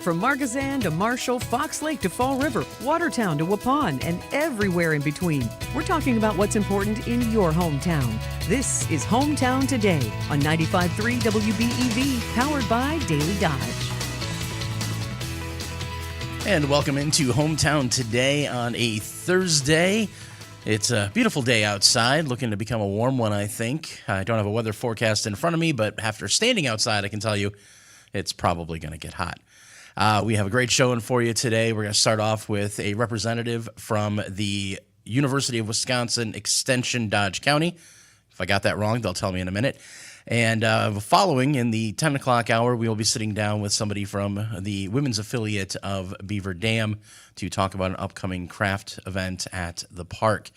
From Margazan to Marshall, Fox Lake to Fall River, Watertown to Waupun, and everywhere in between. We're talking about what's important in your hometown. This is Hometown Today on 95.3 WBEV, powered by Daily Dodge. And welcome into Hometown Today on a Thursday. It's a beautiful day outside, looking to become a warm one, I think. I don't have a weather forecast in front of me, but after standing outside, I can tell you it's probably going to get hot. We have a great show in for you today. We're going to start off with a representative from the University of Wisconsin Extension Dodge County. If I got that wrong, they'll tell me in a minute. And following in the 10 o'clock hour, we will be sitting down with somebody from the women's affiliate of Beaver Dam to talk about an upcoming craft event at the park.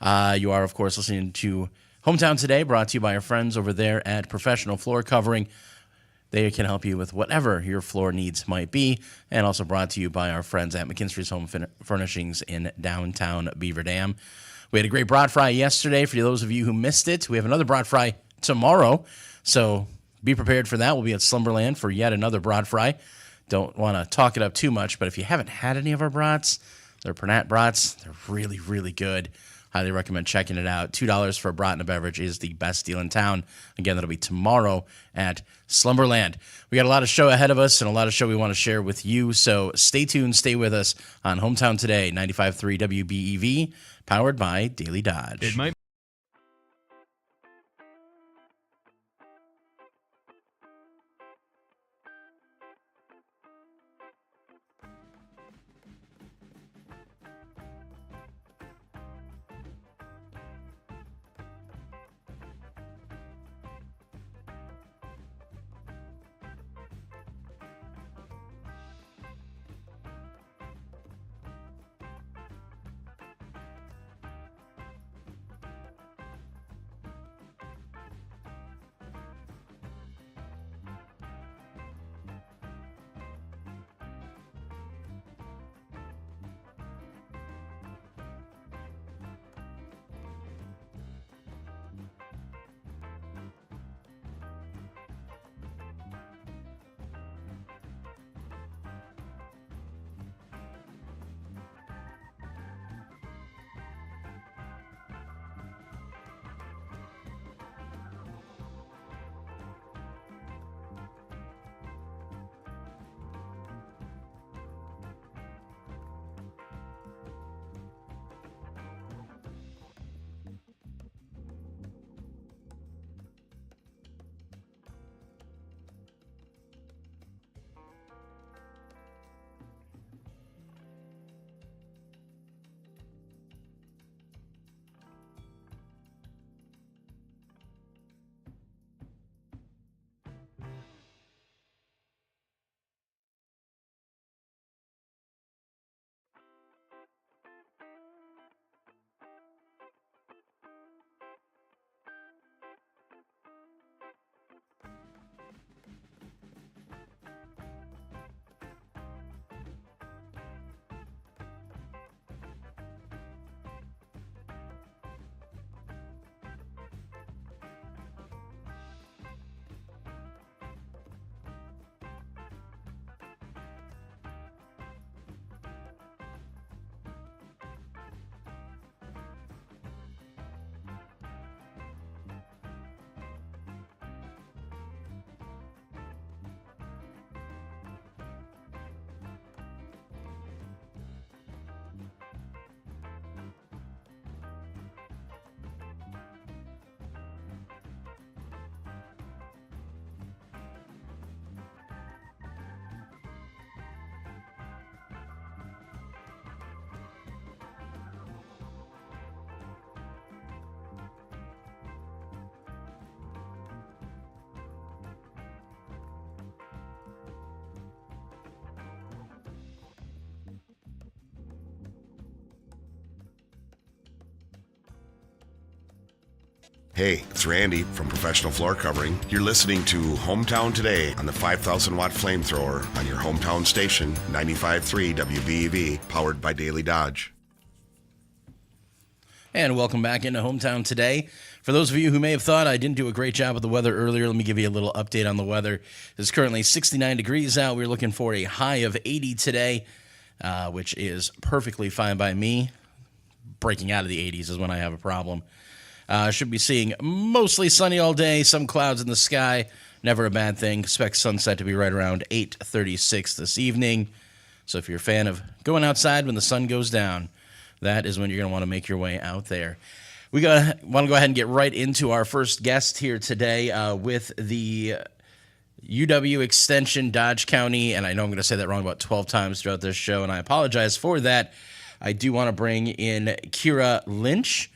You are, of course, listening to Hometown Today, brought to you by our friends over there at Professional Floor Covering. They can help you with whatever your floor needs might be, and also brought to you by our friends at McKinstry's Home Furnishings in downtown Beaver Dam. We had a great brat fry yesterday. For those of you who missed it, we have another brat fry tomorrow, so be prepared for that. We'll be at Slumberland for yet another brat fry. Don't want to talk it up too much, but if you haven't had any of our brats, they're Pernat brats. They're really, really good. Highly recommend checking it out. $2 for a brat and a beverage is the best deal in town. Again, that'll be tomorrow at Slumberland. We got a lot of show ahead of us and a lot of show we want to share with you, so stay tuned, stay with us on Hometown Today, 95.3 WBEV, powered by Daily Dodge. It might Hey, it's Randy from Professional Floor Covering. You're listening to Hometown Today on the 5,000-watt flamethrower on your hometown station, 95.3 WBEV, powered by Daily Dodge. And welcome back into Hometown Today For those of you who may have thought I didn't do a great job with the weather earlier, let me give you a little update on the weather. It's currently 69 degrees out. We're looking for a high of 80 today, which is perfectly fine by me. Breaking out of the 80s is when I have a problem. Should be seeing mostly sunny all day, some clouds in the sky. Never a bad thing. Expect sunset to be right around 8:36 this evening. So if you're a fan of going outside when the sun goes down, that is when you're going to want to make your way out there. We want to go ahead and get right into our first guest here today with the UW Extension, Dodge County, and I know I'm going to say that wrong about 12 times throughout this show, and I apologize for that. I do want to bring in Kira Lynch.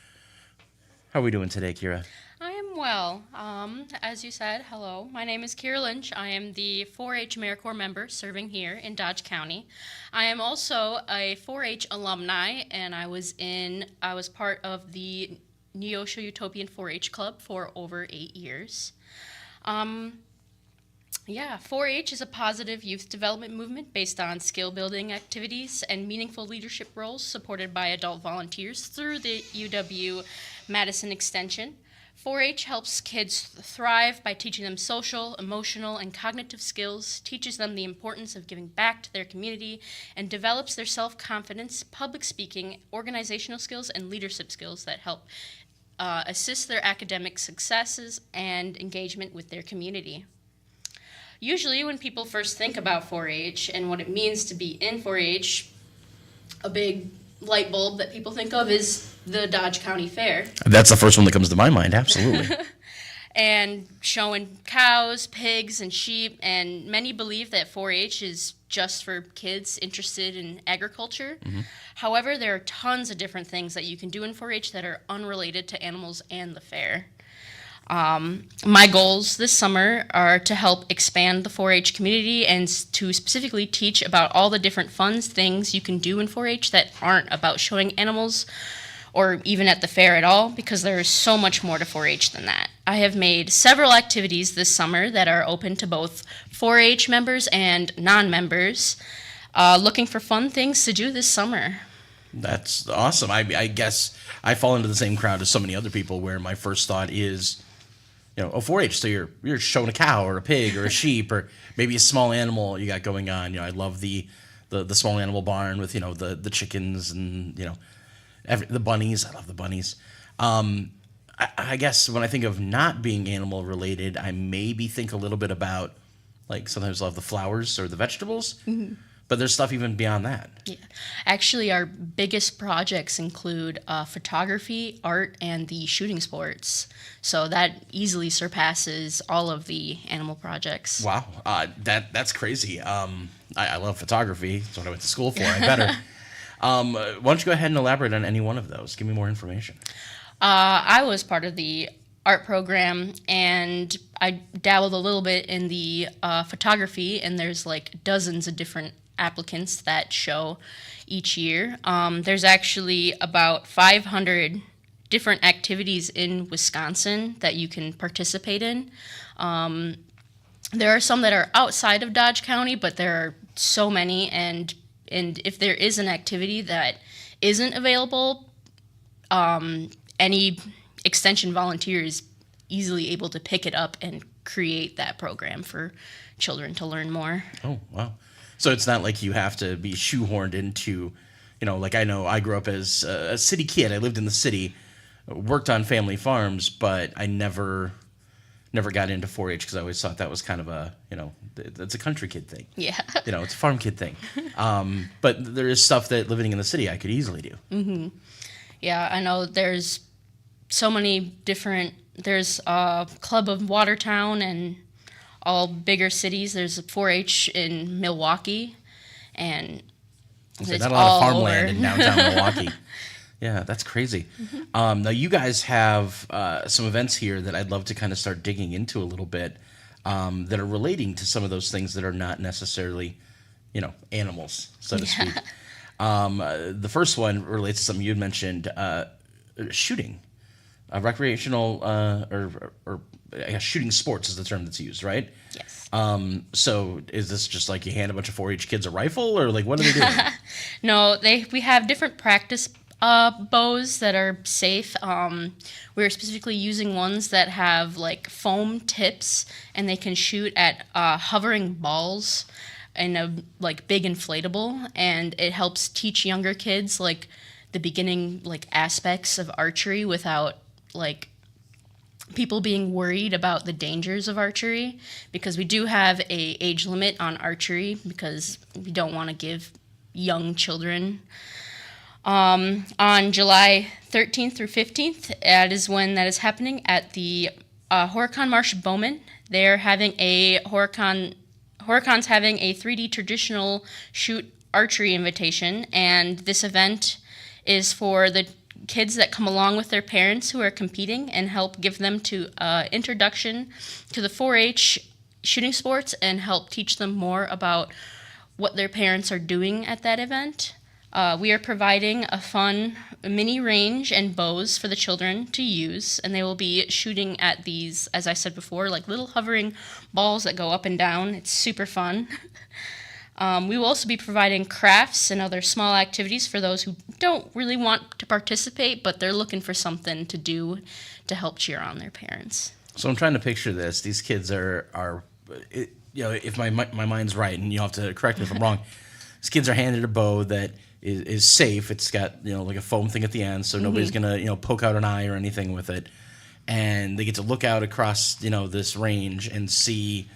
How are we doing today, Kira? I am well. As you said, hello. My name is Kira Lynch. I am the 4-H AmeriCorps member serving here in Dodge County. I am also a 4-H alumni, and I was part of the Neosho Utopian 4-H Club for over 8 years. 4-H is a positive youth development movement based on skill-building activities and meaningful leadership roles supported by adult volunteers through the UW-Madison Extension. 4-H helps kids thrive by teaching them social, emotional, and cognitive skills, teaches them the importance of giving back to their community, and develops their self-confidence, public speaking, organizational skills, and leadership skills that help assist their academic successes and engagement with their community. Usually when people first think about 4-H and what it means to be in 4-H, a big light bulb that people think of is the Dodge County Fair. That's the first one that comes to my mind, absolutely. And showing cows, pigs, and sheep, and many believe that 4-H is just for kids interested in agriculture. Mm-hmm. However, there are tons of different things that you can do in 4-H that are unrelated to animals and the fair. My goals this summer are to help expand the 4-H community and to specifically teach about all the different fun things you can do in 4-H that aren't about showing animals or even at the fair at all, because there is so much more to 4-H than that. I have made several activities this summer that are open to both 4-H members and non-members, looking for fun things to do this summer. That's awesome. I guess I fall into the same crowd as so many other people where my first thought is, 4-H, so you're showing a cow or a pig or a sheep or maybe a small animal you got going on. I love the small animal barn with, the chickens and, the bunnies. I love the bunnies. I guess when I think of not being animal related, I maybe think a little bit about, sometimes I love the flowers or the vegetables. Mm-hmm. But there's stuff even beyond that. Yeah. Actually, our biggest projects include photography, art, and the shooting sports. So that easily surpasses all of the animal projects. Wow. That's crazy. I love photography. That's what I went to school for. I better. Why don't you go ahead and elaborate on any one of those? Give me more information. I was part of the art program, and I dabbled a little bit in the photography, and there's dozens of different applicants that show each year. There's actually about 500 different activities in Wisconsin that you can participate in. There are some that are outside of Dodge County, but there are so many, and if there is an activity that isn't available, any extension volunteer is easily able to pick it up and create that program for children to learn more. Oh, wow. So it's not like you have to be shoehorned into, I know I grew up as a city kid. I lived in the city, worked on family farms, but I never got into 4-H because I always thought that was kind of it's a country kid thing. Yeah. It's a farm kid thing. But there is stuff that living in the city I could easily do. Mm-hmm. Yeah, I know there's so many different, there's a Club of Watertown and all bigger cities. There's a 4-H in Milwaukee, and it's not a lot of farmland in downtown Milwaukee. Yeah, that's crazy. Mm-hmm. Now, you guys have some events here that I'd love to kind of start digging into a little bit that are relating to some of those things that are not necessarily, animals, so to speak. The first one relates to something you had mentioned, shooting. Recreational or I guess shooting sports is the term that's used, right? Yes. So is this just you hand a bunch of 4-H kids a rifle, or what are they doing? No, we have different practice bows that are safe. We're specifically using ones that have like foam tips, and they can shoot at hovering balls in a like big inflatable, and it helps teach younger kids like the beginning like aspects of archery without like people being worried about the dangers of archery, because we do have a age limit on archery because we don't want to give young children. On July 13th through 15th, that is when that is happening at the Horicon Marsh Bowman. They're having Horicon's having a 3D traditional shoot archery invitation, and this event is for the kids that come along with their parents who are competing and help give them to introduction to the 4-H shooting sports and help teach them more about what their parents are doing at that event. We are providing a fun mini range and bows for the children to use, and they will be shooting at these, as I said before, like little hovering balls that go up and down. It's super fun. We will also be providing crafts and other small activities for those who don't really want to participate, but they're looking for something to do to help cheer on their parents. So I'm trying to picture this. These kids are if my mind's right, and you'll have to correct me if I'm wrong, these kids are handed a bow that is safe. It's got like a foam thing at the end, so nobody's gonna poke out an eye or anything with it, and they get to look out across this range and see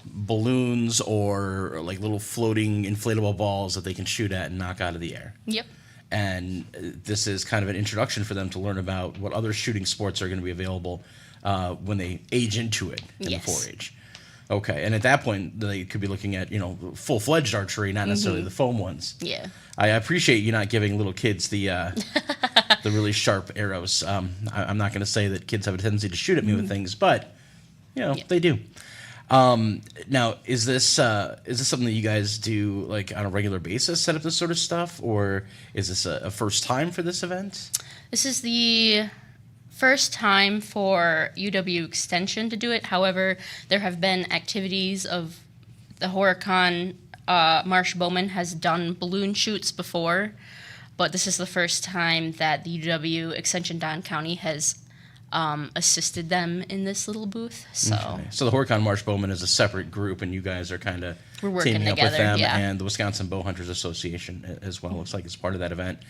balloons or like little floating inflatable balls that they can shoot at and knock out of the air. Yep. And this is kind of an introduction for them to learn about what other shooting sports are going to be available when they age into it in Yes. the 4-H. Okay, and at that point they could be looking at full-fledged archery, not necessarily the foam ones. Yeah. I appreciate you not giving little kids the the really sharp arrows. I'm not going to say that kids have a tendency to shoot at me with things, but they do. Now, is this something that you guys do like on a regular basis, set up this sort of stuff, or is this a first time for this event? This is the first time for UW Extension to do it. However, there have been activities of the Horicon Marsh Bowman has done balloon shoots before, but this is the first time that the UW Extension Don County has assisted them in this little booth. So the Horicon Marsh Bowman is a separate group, and you guys are kind of teaming up with them, and the Wisconsin Bow Hunters Association as well. Looks like it's part of that event.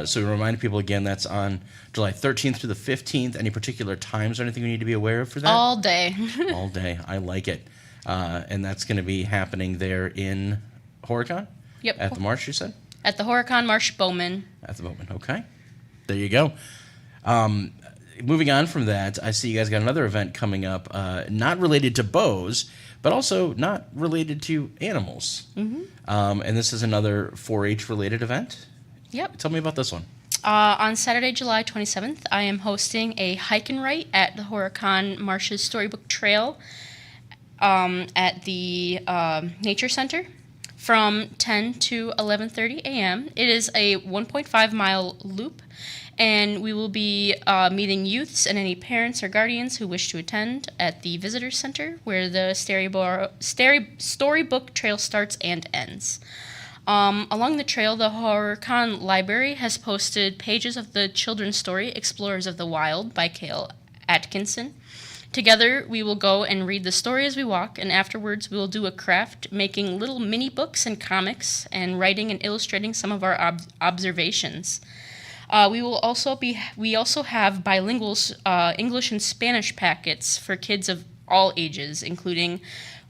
So we remind people again, that's on July 13th through the 15th. Any particular times or anything we need to be aware of for that? All day. All day. I like it. And that's going to be happening there in Horicon? Yep. At the Marsh, you said? At the Horicon Marsh Bowman. At the Bowman. Okay. There you go. Moving on from that, I see you guys got another event coming up, not related to bows, but also not related to animals. Mm-hmm. And this is another 4-H related event? Yep. Tell me about this one. On Saturday, July 27th, I am hosting a hike and write at the Horicon Marshes Storybook Trail at the Nature Center from 10 to 11:30 a.m. It is a 1.5-mile loop, and we will be meeting youths and any parents or guardians who wish to attend at the Visitor Center, where the Storybook Trail starts and ends. Along the trail, the Horicon Library has posted pages of the children's story, Explorers of the Wild, by Cale Atkinson. Together, we will go and read the story as we walk, and afterwards we will do a craft, making little mini books and comics, and writing and illustrating some of our observations. We also have bilingual English and Spanish packets for kids of all ages, including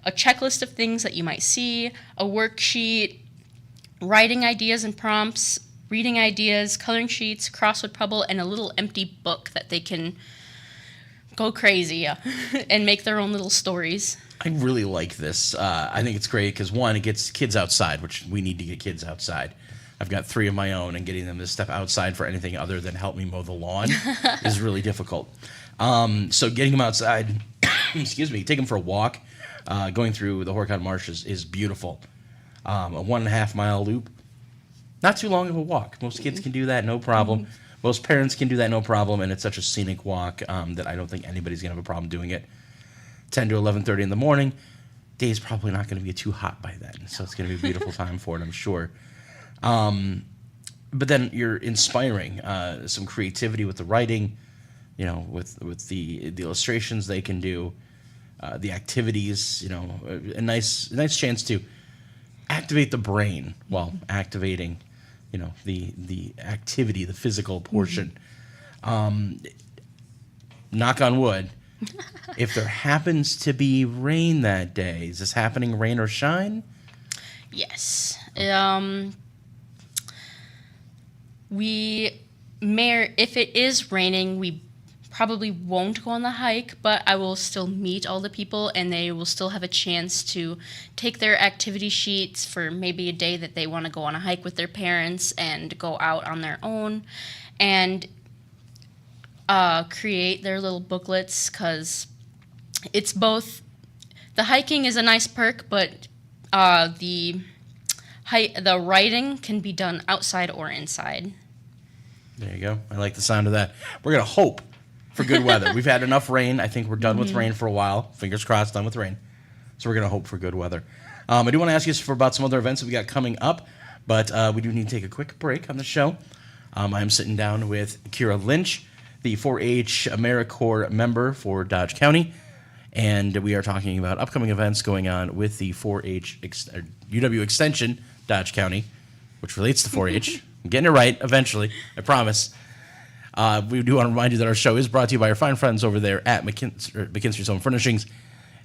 a checklist of things that you might see, a worksheet, writing ideas and prompts, reading ideas, coloring sheets, crossword puzzle, and a little empty book that they can go crazy and make their own little stories. I really like this. I think it's great because, one, it gets kids outside, which we need to get kids outside. I've got 3 of my own, and getting them to step outside for anything other than help me mow the lawn is really difficult. So getting them outside, take them for a walk, going through the Horicon Marshes is beautiful. A 1.5-mile loop, not too long of a walk. Most kids can do that, no problem. Mm-hmm. Most parents can do that, no problem, and it's such a scenic walk that I don't think anybody's going to have a problem doing it. 10 to 11:30 in the morning, day's probably not going to get too hot by then, so it's going to be a beautiful time for it, I'm sure. but then you're inspiring some creativity with the writing, with the illustrations they can do, the activities, a nice chance to activate the brain while activating, the activity, the physical portion. Knock on wood. If there happens to be rain that day, is this happening rain or shine? Yes. If it is raining, we probably won't go on the hike, but I will still meet all the people and they will still have a chance to take their activity sheets for maybe a day that they want to go on a hike with their parents and go out on their own and create their little booklets, because it's both, the hiking is a nice perk, but the writing can be done outside or inside. There you go. I like the sound of that. We're going to hope for good weather. We've had enough rain. I think we're done with rain for a while. Fingers crossed, done with rain. So we're going to hope for good weather. I do want to ask you about some other events that we got coming up, but we do need to take a quick break on the show. I'm sitting down with Kira Lynch, the 4-H AmeriCorps member for Dodge County, and we are talking about upcoming events going on with the 4-H UW Extension Dodge County, which relates to 4-H. I'm getting it right eventually, I promise. We do want to remind you that our show is brought to you by our fine friends over there at McKinstry's Home Furnishings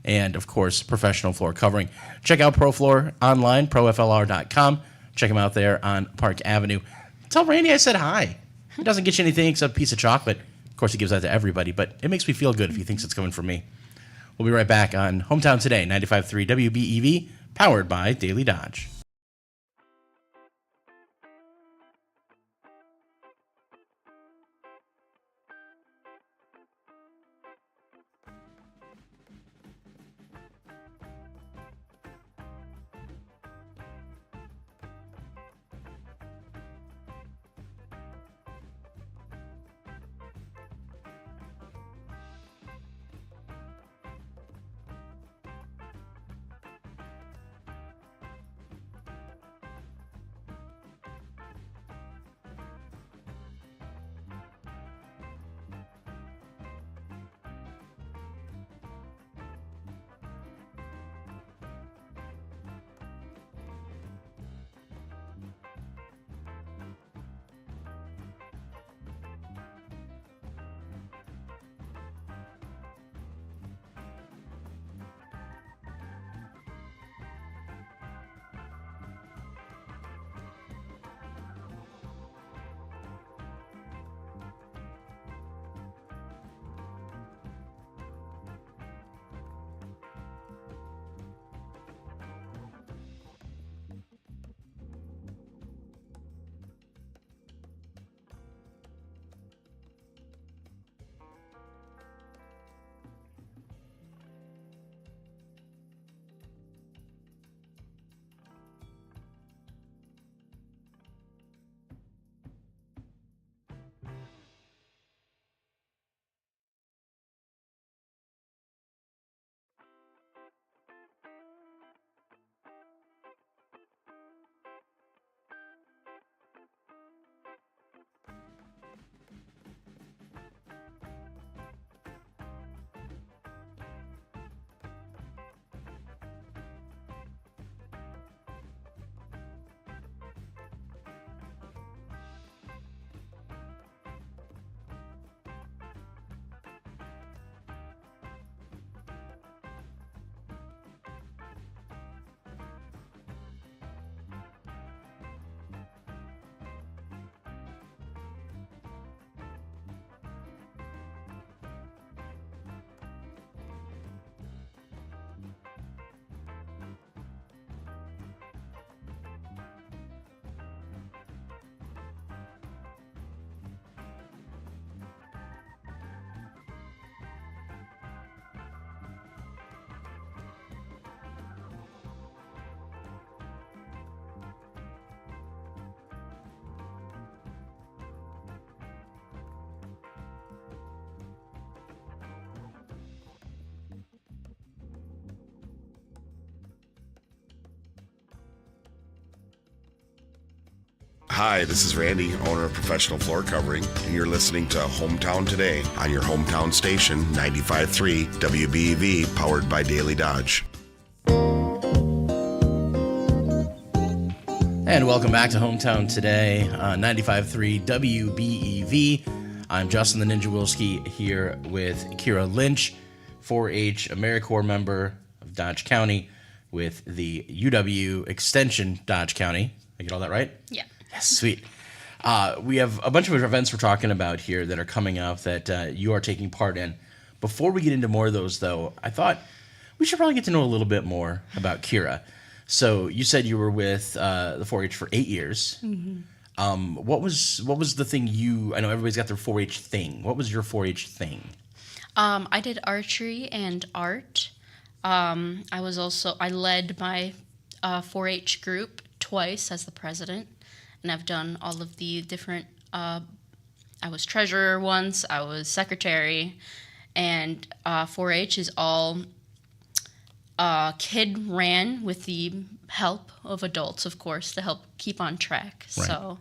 and, of course, Professional Floor Covering. Check out ProFloor online, proflr.com. Check them out there on Park Avenue. Tell Randy I said hi. He doesn't get you anything except a piece of chocolate. Of course, he gives that to everybody, but it makes me feel good if he thinks it's coming from me. We'll be right back on Hometown Today, 95.3 WBEV, powered by Daily Dodge. Hi, this is Randy, owner of Professional Floor Covering, and you're listening to Hometown Today on your hometown station, 95.3 WBEV, powered by Daily Dodge. And welcome back to Hometown Today on 95.3 WBEV. I'm Justin the Ninja Wilski here with Kira Lynch, 4-H AmeriCorps member of Dodge County with the UW Extension Dodge County. I get all that right? Yeah. Yes, sweet. We have a bunch of events we're talking about here that are coming up that you are taking part in. Before we get into more of those, though, I thought we should probably get to know a little bit more about Kira. So you said you were with the 4-H for 8 years. Mm-hmm. What was the thing I know everybody's got their 4-H thing. What was your 4-H thing? I did archery and art. I led my 4-H group twice as the president, and I've done all of the different. I was treasurer once. I was secretary, and 4-H is all kid ran with the help of adults, of course, to help keep on track. Right. So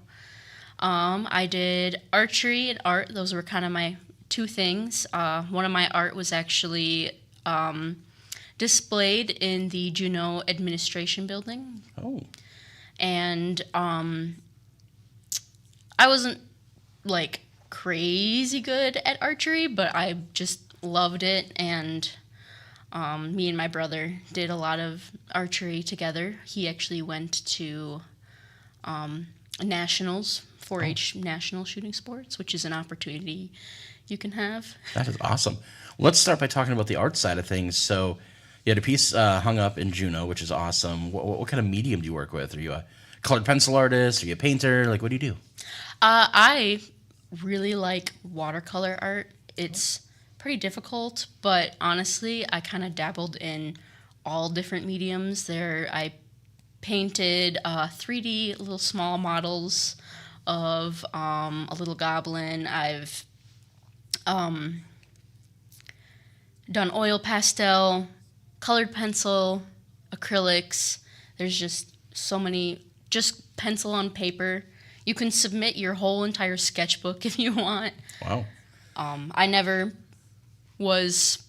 I did archery and art. Those were kind of my two things. One of my art was actually displayed in the Juneau Administration Building. Oh. And I wasn't, like, crazy good at archery, but I just loved it, and me and my brother did a lot of archery together. He actually went to nationals, 4-H national shooting sports, which is an opportunity you can have. That is awesome. Let's start by talking about the art side of things. So you had a piece hung up in Juneau, which is awesome. What kind of medium do you work with? Are you a colored pencil artist? Are you a painter? Like, what do you do? I really like watercolor art. It's pretty difficult, but honestly, I kind of dabbled in all different mediums. I painted 3D little small models of a little goblin. I've done oil pastel, colored pencil, acrylics. There's just so many, just pencil on paper. You can submit your whole entire sketchbook if you want. Wow. I never was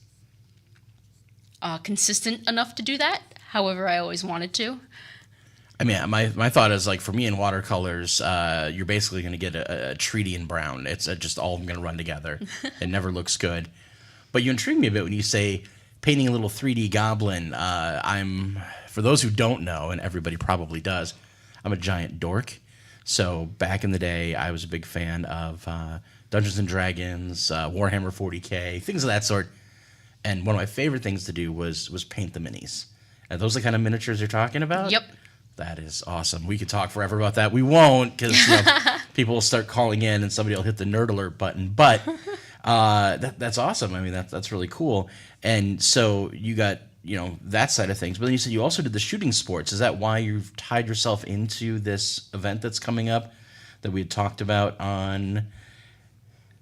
consistent enough to do that. However, I always wanted to. I mean, my thought is, like, for me in watercolors, you're basically going to get a treaty in brown. It's just all going to run together. It never looks good. But you intrigue me a bit when you say painting a little 3D goblin. For those who don't know, and everybody probably does, I'm a giant dork. So back in the day, I was a big fan of Dungeons and Dragons, Warhammer 40K, things of that sort. And one of my favorite things to do was paint the minis. Are those the kind of miniatures you're talking about? Yep. That is awesome. We could talk forever about that. We won't, because people will start calling in and somebody will hit the nerd alert button. But that's awesome. I mean, that's really cool. And so you got that side of things. But then you said you also did the shooting sports. Is that why you've tied yourself into this event that's coming up that we had talked about on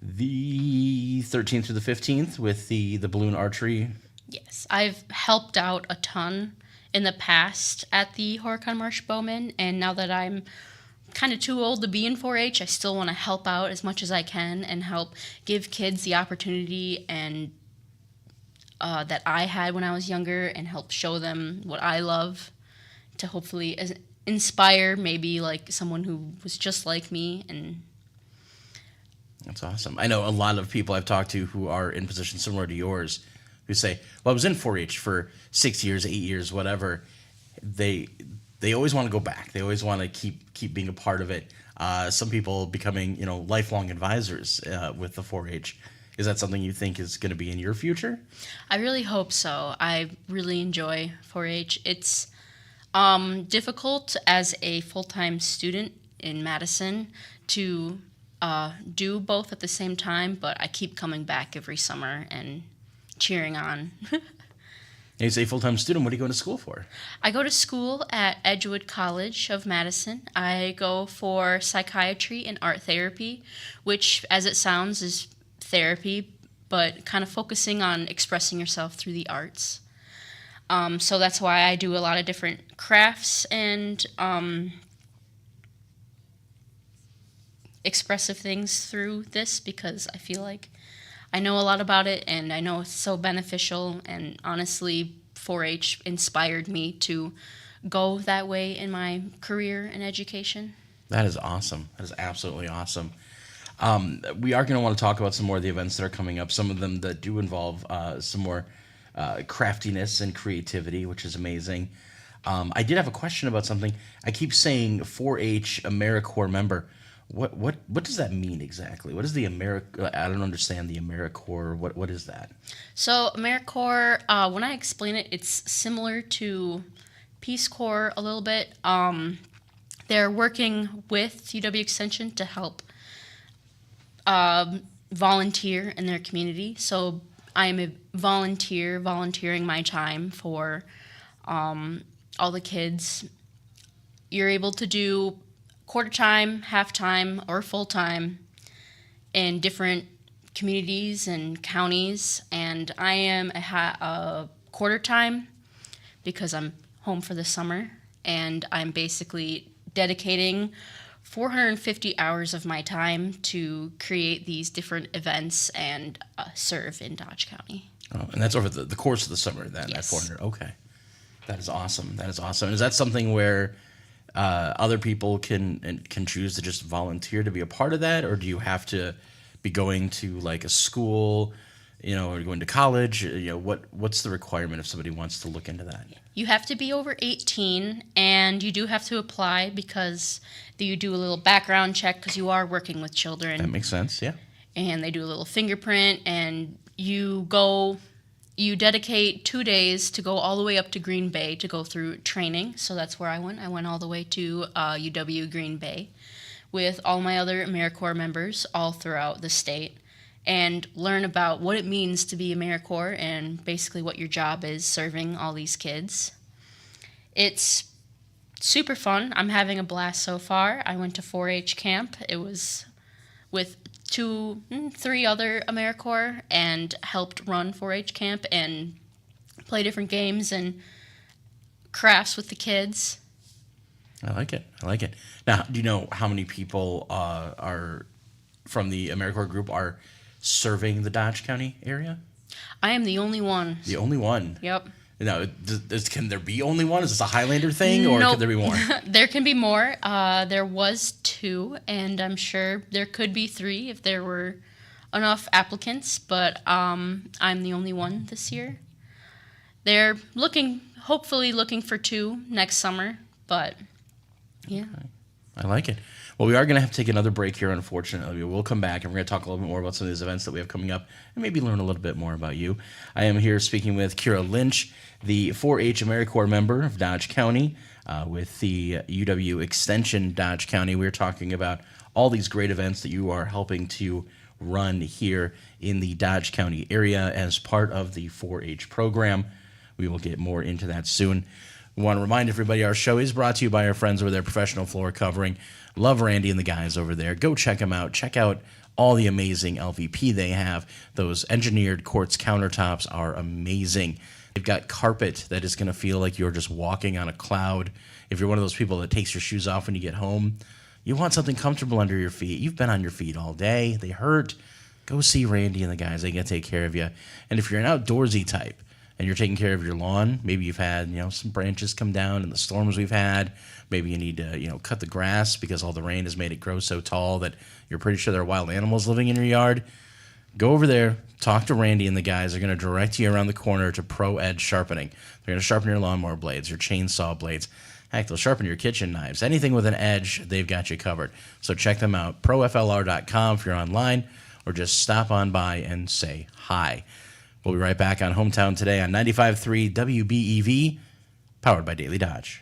the 13th through the 15th with the balloon archery? Yes, I've helped out a ton in the past at the Horicon Marsh Bowman, and now that I'm kind of too old to be in 4-H, I still want to help out as much as I can and help give kids the opportunity and that I had when I was younger, and help show them what I love, to hopefully inspire maybe like someone who was just like me. And that's awesome. I know a lot of people I've talked to who are in positions similar to yours who say, well, I was in 4-H for 6 years, 8 years, whatever. They always want to go back. They always want to keep being a part of it. Some people becoming lifelong advisors with the 4-H. Is that something you think is going to be in your future? I really hope so. I really enjoy 4-H. It's difficult as a full-time student in Madison to do both at the same time, but I keep coming back every summer and cheering on. You say full-time student, what are you going to school for? I go to school at Edgewood College of Madison. I go for psychiatry and art therapy, which, as it sounds, is therapy, but kind of focusing on expressing yourself through the arts. So that's why I do a lot of different crafts and expressive things through this because I feel like I know a lot about it and I know it's so beneficial, and honestly 4-H inspired me to go that way in my career in education. That is awesome. That is absolutely awesome. We are going to want to talk about some more of the events that are coming up, some of them that do involve some more craftiness and creativity, which is amazing. I did have a question about something. I keep saying 4-H AmeriCorps member. What does that mean exactly? What is the I don't understand the AmeriCorps. What is that? So AmeriCorps, when I explain it, it's similar to Peace Corps a little bit. They're working with UW Extension to help volunteer in their community. So I am a volunteer, volunteering my time for all the kids. You're able to do quarter time, half time, or full time in different communities and counties. And I am a quarter time because I'm home for the summer, and I'm basically dedicating 450 hours of my time to create these different events and serve in Dodge County. Oh, and that's over the course of the summer then, Yes. at 400. Okay. That is awesome. That is awesome. Is that something where other people can choose to just volunteer to be a part of that, or do you have to be going to like a school, or going to college? What's the requirement if somebody wants to look into that? You have to be over 18, and you do have to apply because you do a little background check because you are working with children. That makes sense, yeah. And they do a little fingerprint, and you dedicate 2 days to go all the way up to Green Bay to go through training. So that's where I went. I went all the way to UW Green Bay with all my other AmeriCorps members all throughout the state, and learn about what it means to be AmeriCorps and basically what your job is serving all these kids. It's super fun. I'm having a blast so far. I went to 4-H camp. It was with 3 other AmeriCorps and helped run 4-H camp and play different games and crafts with the kids. I like it. Now, do you know how many people are from the AmeriCorps group are serving the Dodge County area? I am the only one. The only one? Yep. Now, can there be only one? Is this a Highlander thing, or Nope. could there be more? There can be more. There was 2, and I'm sure there could be 3 if there were enough applicants, but I'm the only one this year. They're hopefully looking for 2 next summer, but yeah. I like it. Well, we are going to have to take another break here, unfortunately. We'll come back, and we're going to talk a little bit more about some of these events that we have coming up and maybe learn a little bit more about you. I am here speaking with Kira Lynch, the 4-H AmeriCorps member of Dodge County with the UW Extension Dodge County. We're talking about all these great events that you are helping to run here in the Dodge County area as part of the 4-H program. We will get more into that soon. We want to remind everybody our show is brought to you by our friends over there, Professional Floor Covering. Love Randy and the guys over there. Go check them out. Check out all the amazing LVP they have. Those engineered quartz countertops are amazing. They've got carpet that is going to feel like you're just walking on a cloud. If you're one of those people that takes your shoes off when you get home, you want something comfortable under your feet. You've been on your feet all day. They hurt. Go see Randy and the guys. They can take care of you. And if you're an outdoorsy type, and you're taking care of your lawn, maybe you've had, some branches come down in the storms we've had. Maybe you need to, cut the grass because all the rain has made it grow so tall that you're pretty sure there are wild animals living in your yard. Go over there, talk to Randy and the guys. They're going to direct you around the corner to Pro Edge Sharpening. They're going to sharpen your lawnmower blades, your chainsaw blades. Heck, they'll sharpen your kitchen knives. Anything with an edge, they've got you covered. So check them out, proflr.com if you're online, or just stop on by and say hi. We'll be right back on Hometown Today on 95.3 WBEV, powered by Daily Dodge.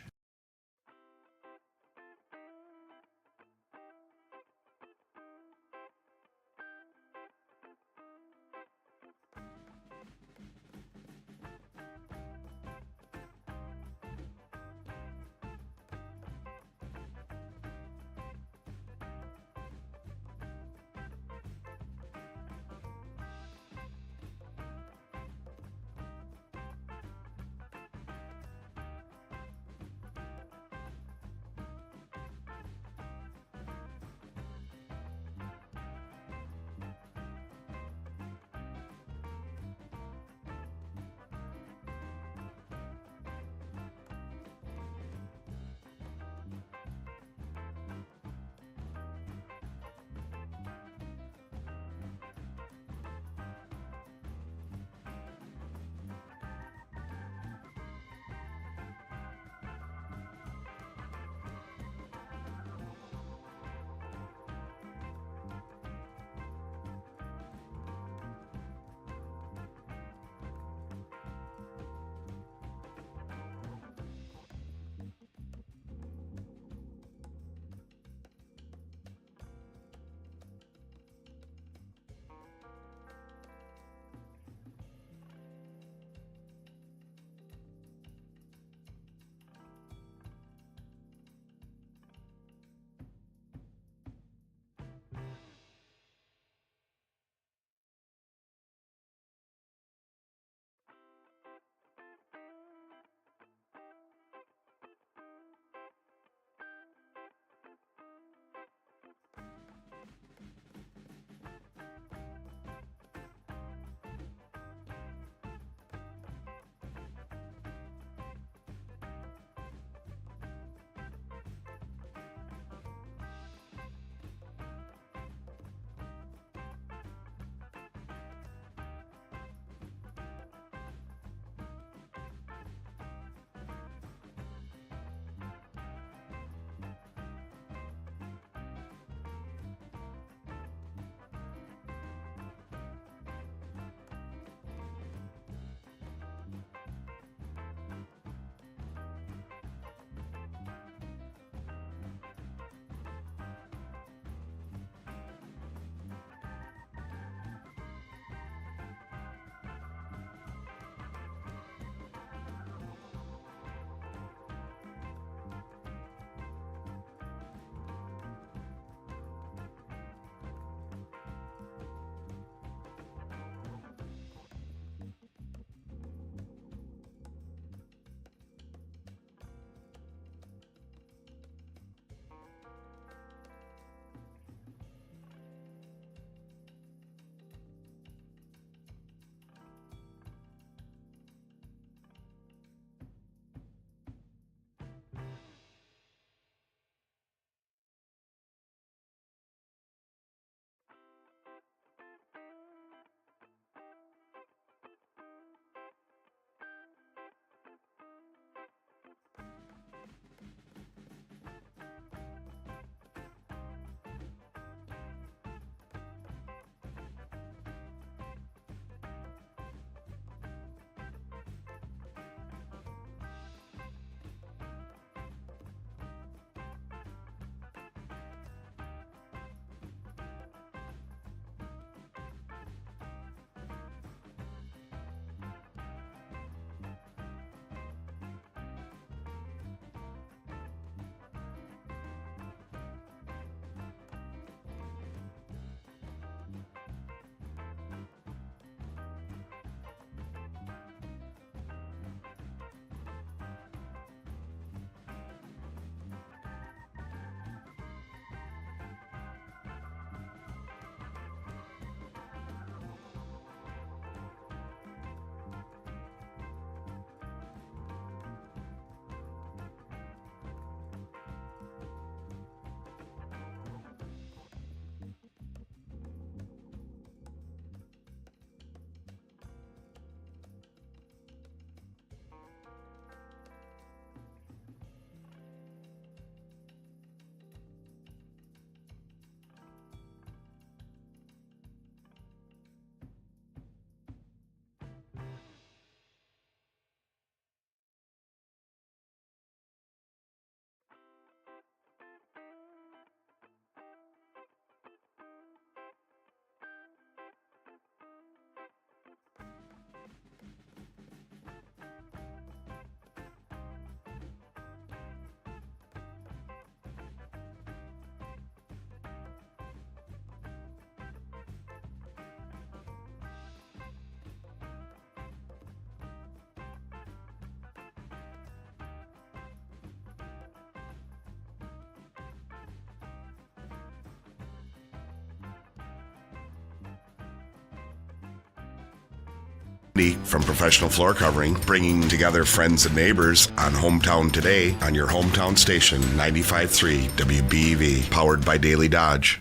Randy from Professional Floor Covering, bringing together friends and neighbors on Hometown Today on your hometown station, 95.3 WBEV, powered by Daily Dodge.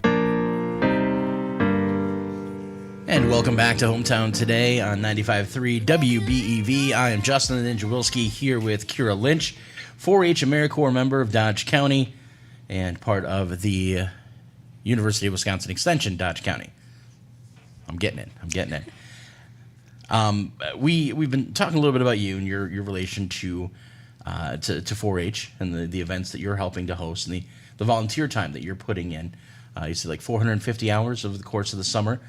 And welcome back to Hometown Today on 95.3 WBEV. I am Justin the Ninja Wilski here with Kira Lynch, 4-H AmeriCorps member of Dodge County and part of the University of Wisconsin Extension, Dodge County. I'm getting it. We've been talking a little bit about you and your relation to 4-H and the events that you're helping to host and the volunteer time that you're putting in. You said like 450 hours over the course of the summer.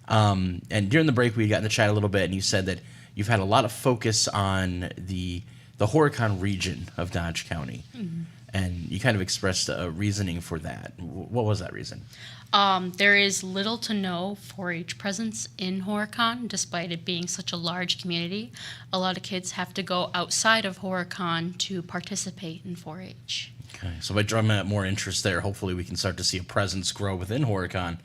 And during the break, we got in the chat a little bit, and you said that you've had a lot of focus on the Horicon region of Dodge County, and you kind of expressed a reasoning for that. What was that reason? There is little to no 4-H presence in Horicon, despite it being such a large community. A lot of kids have to go outside of Horicon to participate in 4-H. Okay, so by drumming up more interest there, hopefully we can start to see a presence grow within Horicon.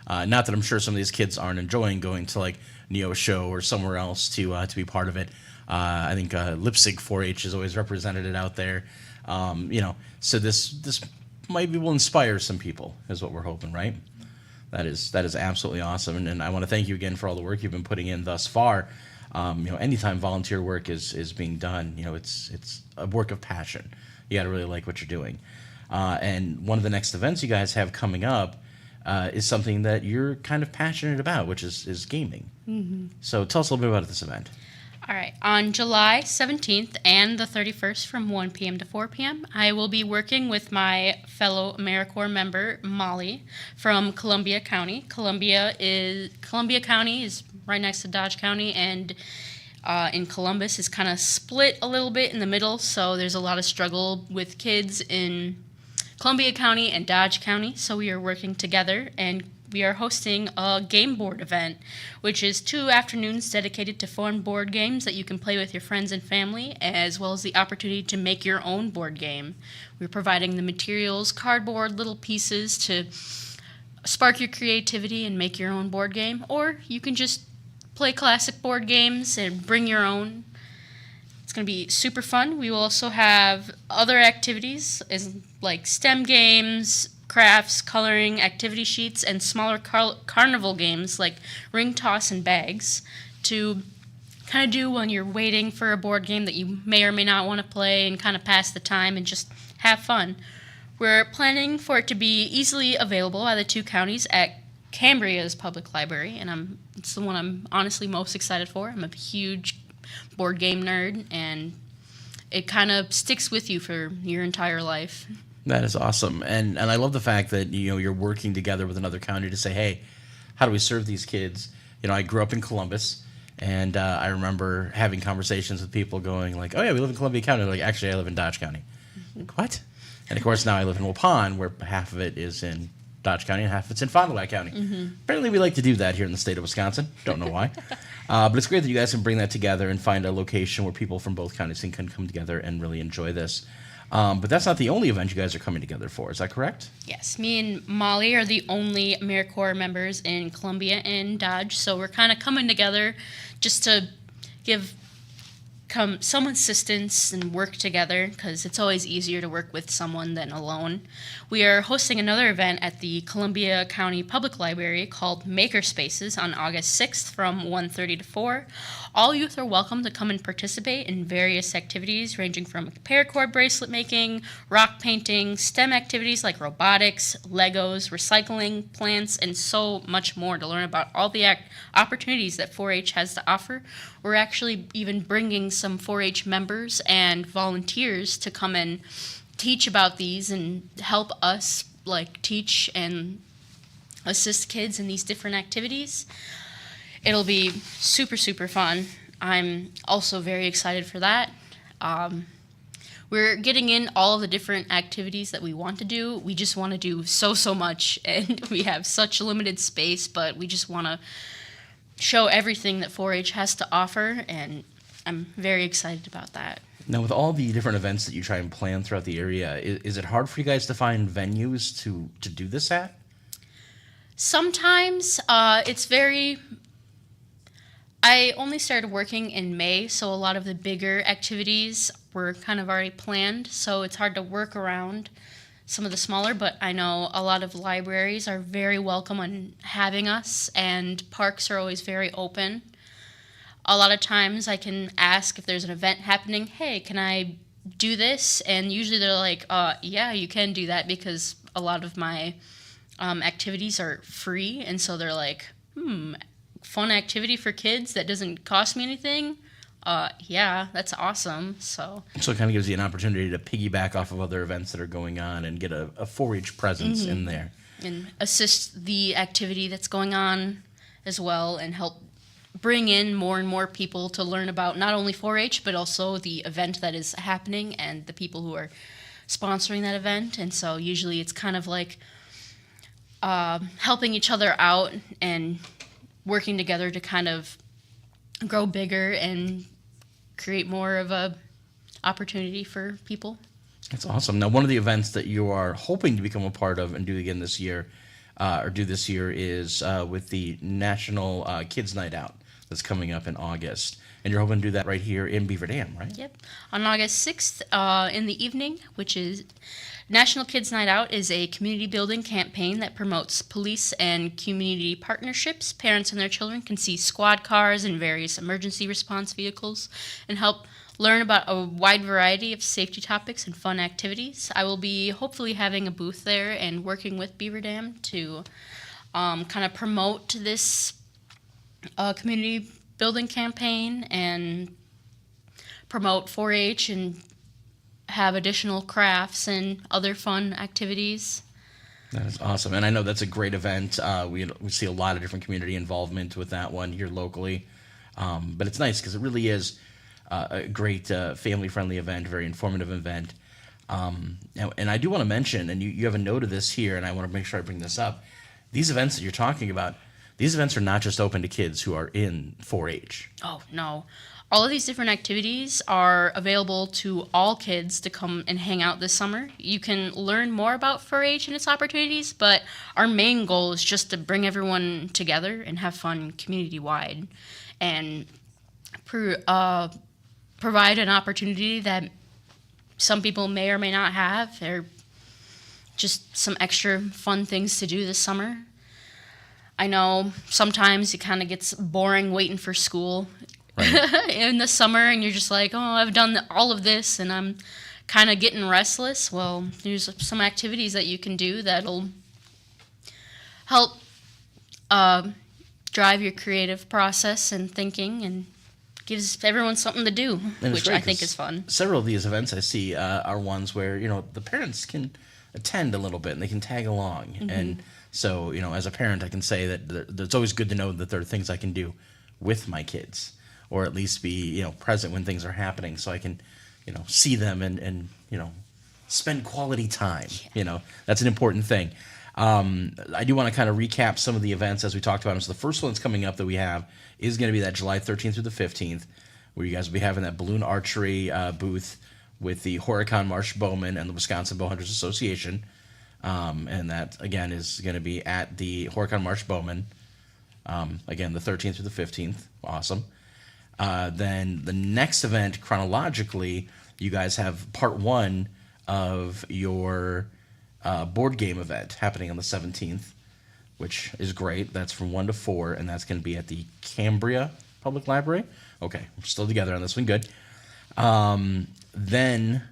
Not that I'm sure some of these kids aren't enjoying going to like Neo Show or somewhere else to be part of it. I think Leipzig 4-H is always represented it out there. So this maybe will inspire some people is what we're hoping, right? That is absolutely awesome, and I want to thank you again for all the work you've been putting in thus far. Anytime volunteer work is being done, it's a work of passion. You got to really like what you're doing. And one of the next events you guys have coming up is something that you're kind of passionate about, which is gaming. Mm-hmm. So tell us a little bit about this event. All right. On July 17th and the 31st from 1 p.m. to 4 p.m., I will be working with my fellow AmeriCorps member, Molly, from Columbia County. Columbia County is right next to Dodge County, and in Columbus is kind of split a little bit in the middle, so there's a lot of struggle with kids in Columbia County and Dodge County, so we are working together, and we are hosting a game board event, which is 2 afternoons dedicated to fun board games that you can play with your friends and family, as well as the opportunity to make your own board game. We're providing the materials, cardboard, little pieces to spark your creativity and make your own board game, or you can just play classic board games and bring your own. It's going to be super fun. We will also have other activities like STEM games, crafts, coloring, activity sheets, and smaller carnival games like ring toss and bags to kind of do when you're waiting for a board game that you may or may not want to play and kind of pass the time and just have fun. We're planning for it to be easily available at the 2 counties at Cambria's public library, and it's the one I'm honestly most excited for. I'm a huge board game nerd, and it kind of sticks with you for your entire life. That is awesome, and I love the fact that you're working together with another county to say, hey, how do we serve these kids? I grew up in Columbus, and I remember having conversations with people going like, oh yeah, we live in Columbia County. They're like, actually, I live in Dodge County. Like, what? And of course, now I live in Waupun, where half of it is in Dodge County and half of it's in Fond du Lac County. Mm-hmm. Apparently, we like to do that here in the state of Wisconsin. Don't know why. But it's great that you guys can bring that together and find a location where people from both counties can come together and really enjoy this. But that's not the only event you guys are coming together for. Is that correct? Yes. Me and Molly are the only AmeriCorps members in Columbia and Dodge, so we're kind of coming together just to give some assistance and work together, because it's always easier to work with someone than alone. We are hosting another event at the Columbia County Public Library called Makerspaces on August 6th from 1:30 to 4. All youth are welcome to come and participate in various activities ranging from paracord bracelet making, rock painting, STEM activities like robotics, Legos, recycling, plants, and so much more to learn about all the opportunities that 4-H has to offer. We're actually even bringing some 4-H members and volunteers to come and teach about these and help us teach and assist kids in these different activities. It'll be super, super fun. I'm also very excited for that. We're getting in all of the different activities that we want to do. We just want to do so much, and we have such limited space, but we just want to show everything that 4-H has to offer, and I'm very excited about that. Now, with all the different events that you try and plan throughout the area, is it hard for you guys to find venues to do this at? Sometimes it's very I only started working in May, so a lot of the bigger activities were kind of already planned, so it's hard to work around some of the smaller, but I know a lot of libraries are very welcome on having us, and parks are always very open. A lot of times I can ask if there's an event happening, hey, can I do this? And usually they're like, yeah, you can do that, because a lot of my activities are free, and so they're like, fun activity for kids that doesn't cost me anything? Yeah, that's awesome. So it kind of gives you an opportunity to piggyback off of other events that are going on and get a 4-H presence in there. And assist the activity that's going on as well, and help bring in more and more people to learn about not only 4-H, but also the event that is happening and the people who are sponsoring that event. And so usually it's kind of like helping each other out and working together to kind of grow bigger and create more of a opportunity for people. That's awesome. Now, one of the events that you are hoping to become a part of and do again this year, is with the National Kids Night Out that's coming up in August. And you're hoping to do that right here in Beaver Dam, right? Yep. On August 6th in the evening, which is National Kids Night Out, is a community building campaign that promotes police and community partnerships. Parents and their children can see squad cars and various emergency response vehicles and help learn about a wide variety of safety topics and fun activities. I will be hopefully having a booth there and working with Beaver Dam to kind of promote this community building campaign and promote 4-H and have additional crafts and other fun activities. That is awesome. And I know that's a great event. We see a lot of different community involvement with that one here locally. But it's nice because it really is a great family-friendly event, very informative event. And I do want to mention, and you have a note of this here, and I want to make sure I bring this up. These events that you're talking about, these events are not just open to kids who are in 4-H. Oh, no. All of these different activities are available to all kids to come and hang out this summer. You can learn more about 4-H and its opportunities, but our main goal is just to bring everyone together and have fun community-wide and provide an opportunity that some people may or may not have. They're just some extra fun things to do this summer. I know sometimes it kind of gets boring waiting for school. Right. In the summer, and you're just like, oh, I've done all of this and I'm kind of getting restless. Well, there's some activities that you can do that'll help drive your creative process and thinking, and gives everyone something to do, which I think is fun. Several of these events I see are ones where, the parents can attend a little bit and they can tag along. Mm-hmm. And so, as a parent, I can say that it's always good to know that there are things I can do with my kids, or at least be, present when things are happening, so I can, see them and spend quality time. Yeah. That's an important thing. I do want to kind of recap some of the events as we talked about them. So the first one that's coming up that we have is going to be that July 13th through the 15th, where you guys will be having that balloon archery booth with the Horicon Marsh Bowmen and the Wisconsin Bowhunters Association. And that, again, is going to be at the Horicon Marsh Bowmen. Again, the 13th through the 15th. Awesome. Then the next event, chronologically, you guys have part one of your board game event happening on the 17th, which is great. That's from 1 to 4, and that's going to be at the Cambria Public Library. Okay, we're still together on this one. Good. Then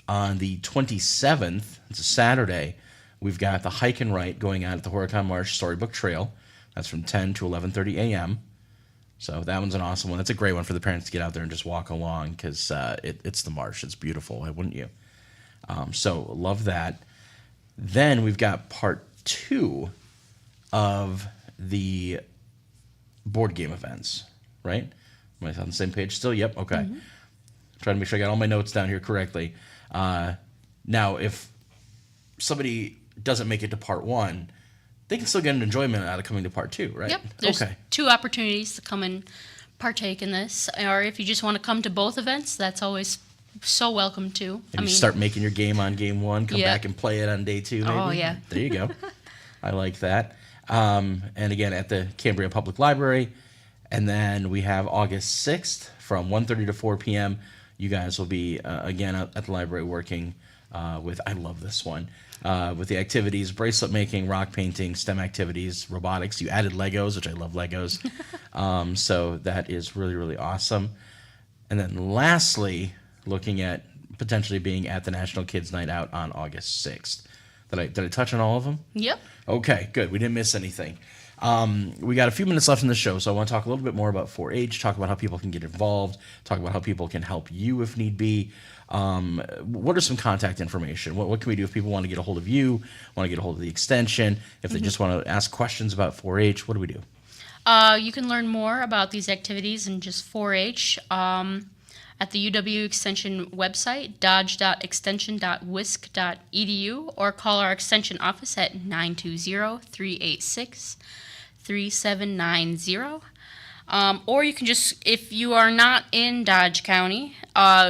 on the 27th, it's a Saturday, we've got the Hike and Write going on at the Horicon Marsh Storybook Trail. That's from 10 to 11:30 a.m. So that one's an awesome one. That's a great one for the parents to get out there and just walk along, because it's the marsh. It's beautiful, wouldn't you? So love that. Then we've got part 2 of the board game events, right? Am I on the same page still? Yep, okay. Mm-hmm. Trying to make sure I got all my notes down here correctly. Now, if somebody doesn't make it to part 1, they can still get an enjoyment out of coming to part 2, right? Yep. There's 2 opportunities to come and partake in this. Or if you just want to come to both events, that's always so welcome too. And start making your game on game 1, come back and play it on day 2, maybe. Oh, yeah. There you go. I like that. And again, at the Cambria Public Library. And then we have August 6th from 1:30 to 4 p.m. You guys will be, again, at the library working with, I love this one, with the activities, bracelet making, rock painting, STEM activities, robotics. You added Legos, which I love Legos. So that is really, really awesome. And then lastly, looking at potentially being at the National Kids Night Out on August 6th. Did I touch on all of them? Yep. Okay, good. We didn't miss anything. We got a few minutes left in the show, so I want to talk a little bit more about 4-H, talk about how people can get involved, talk about how people can help you if need be. What are some contact information? What can we do if people want to get a hold of you, want to get a hold of the extension, if they just want to ask questions about 4-H? What do we do? You can learn more about these activities and just 4-H at the UW Extension website, dodge.extension.wisc.edu, or call our Extension office at 920-386-3790. Or you can just, if you are not in Dodge County,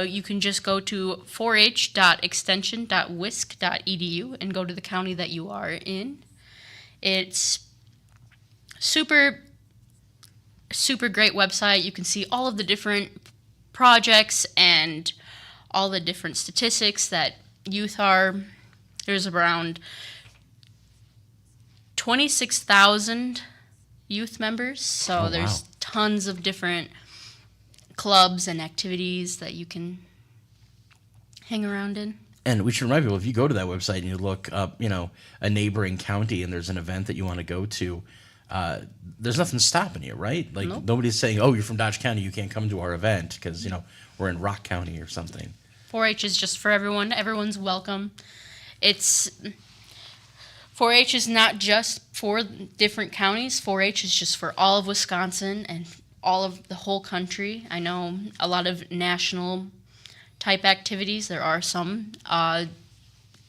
you can just go to 4h.extension.wisc.edu and go to the county that you are in. It's super great website. You can see all of the different projects and all the different statistics that youth are. There's around 26,000 youth members, so there's tons of different clubs and activities that you can hang around in. And we should remind people, if you go to that website and you look up, a neighboring county and there's an event that you want to go to, there's nothing stopping you, right? Like, Nope. Nobody's saying, oh, you're from Dodge County, you can't come to our event because, we're in Rock County or something. 4-H is just for everyone. Everyone's welcome. 4-H is not just for different counties. 4-H is just for all of Wisconsin and all of the whole country. I know a lot of national type activities. There are some.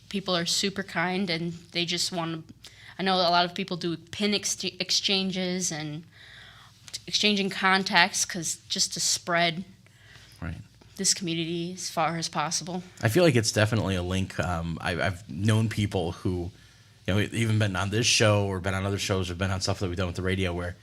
People are super kind and they just want to. I know a lot of people do pin exchanges and exchanging contacts just to spread this community as far as possible. I feel like it's definitely a link. I've known people who, even been on this show or been on other shows or been on stuff that we've done with the radio where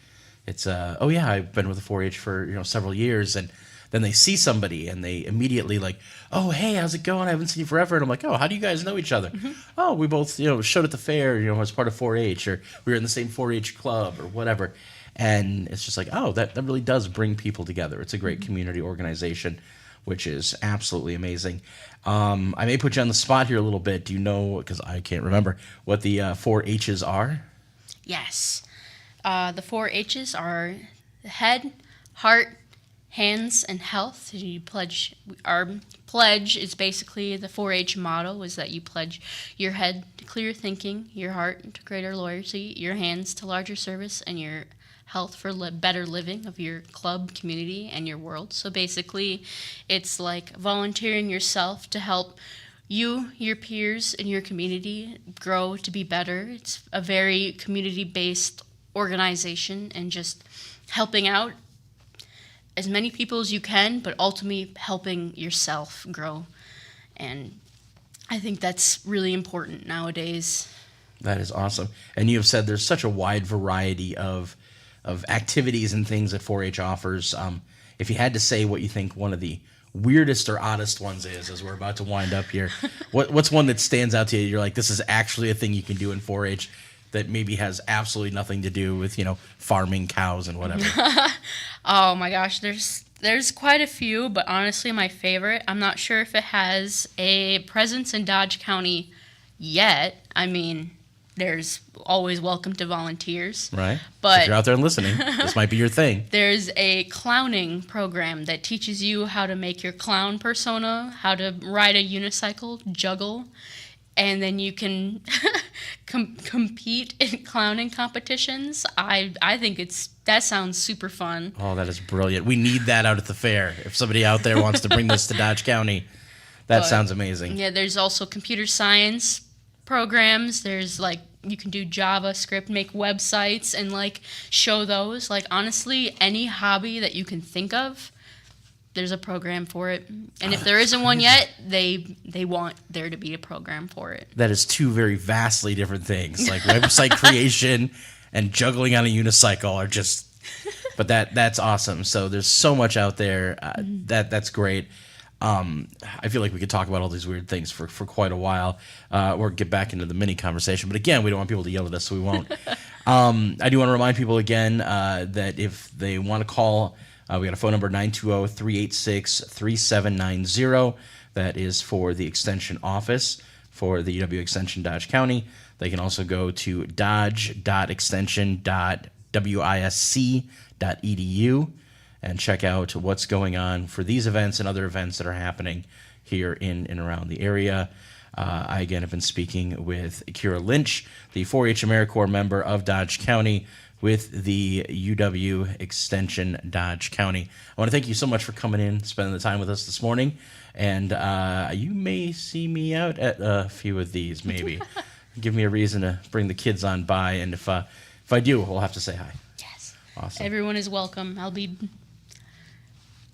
it's, oh yeah, I've been with the 4-H for several years, and then they see somebody and they immediately like, oh hey, how's it going? I haven't seen you forever. And I'm like, oh, how do you guys know each other? Mm-hmm. Oh, we both showed at the fair, as part of 4-H, or we were in the same 4-H club or whatever. And it's just like, oh, that really does bring people together. It's a great community organization, which is absolutely amazing. I may put you on the spot here a little bit. Do you know, because I can't remember, what the 4-H's are? Yes. The 4-H's are head, heart, hands, and health. Our pledge is basically the 4-H motto is that you pledge your head to clear thinking, your heart to greater loyalty, your hands to larger service, and your health for better living of your club, community, and your world. So basically, it's like volunteering yourself to help you, your peers, and your community grow to be better. It's a very community-based organization and just helping out as many people as you can, but ultimately helping yourself grow. And I think that's really important nowadays. That is awesome. And you have said there's such a wide variety of activities and things that 4-H offers. If you had to say what you think one of the weirdest or oddest ones is, as we're about to wind up here, what's one that stands out to you? You're like, this is actually a thing you can do in 4-H that maybe has absolutely nothing to do with, farming cows and whatever. Oh my gosh, there's quite a few, but honestly my favorite, I'm not sure if it has a presence in Dodge County yet. I mean, there's always welcome to volunteers. Right. But if you're out there and listening, this might be your thing. There's a clowning program that teaches you how to make your clown persona, how to ride a unicycle, juggle, and then you can compete in clowning competitions. I think that sounds super fun. Oh, that is brilliant. We need that out at the fair. If somebody out there wants to bring this to Dodge County, that sounds amazing. Yeah, there's also computer science programs. There's you can do JavaScript, make websites, and show those. Honestly, any hobby that you can think of, there's a program for it. And if there isn't one yet, they want there to be a program for it. That is two very vastly different things. Website creation and juggling on a unicycle are just But that's awesome. So there's so much out there. That's great. I feel like we could talk about all these weird things for quite a while, or get back into the mini conversation. But again, we don't want people to yell at us, so we won't. I do want to remind people again that if they want to call, we got a phone number, 920-386-3790. That is for the Extension office for the UW Extension Dodge County. They can also go to dodge.extension.wisc.edu and check out what's going on for these events and other events that are happening here in and around the area. I, again, have been speaking with Kira Lynch, the 4-H AmeriCorps member of Dodge County with the UW Extension Dodge County. I want to thank you so much for coming in, spending the time with us this morning. And you may see me out at a few of these, maybe. Give me a reason to bring the kids on by. And if I do, we'll have to say hi. Yes. Awesome. Everyone is welcome.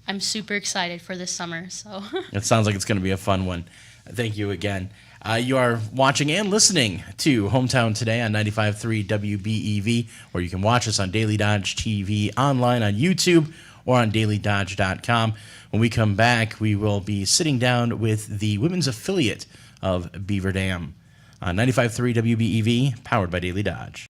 I'm super excited for this summer. So It sounds like it's going to be a fun one. Thank you again. You are watching and listening to Hometown Today on 95.3 WBEV, or you can watch us on Daily Dodge TV online on YouTube or on dailydodge.com. When we come back, we will be sitting down with the women's affiliate of Beaver Dam on 95.3 WBEV, powered by Daily Dodge.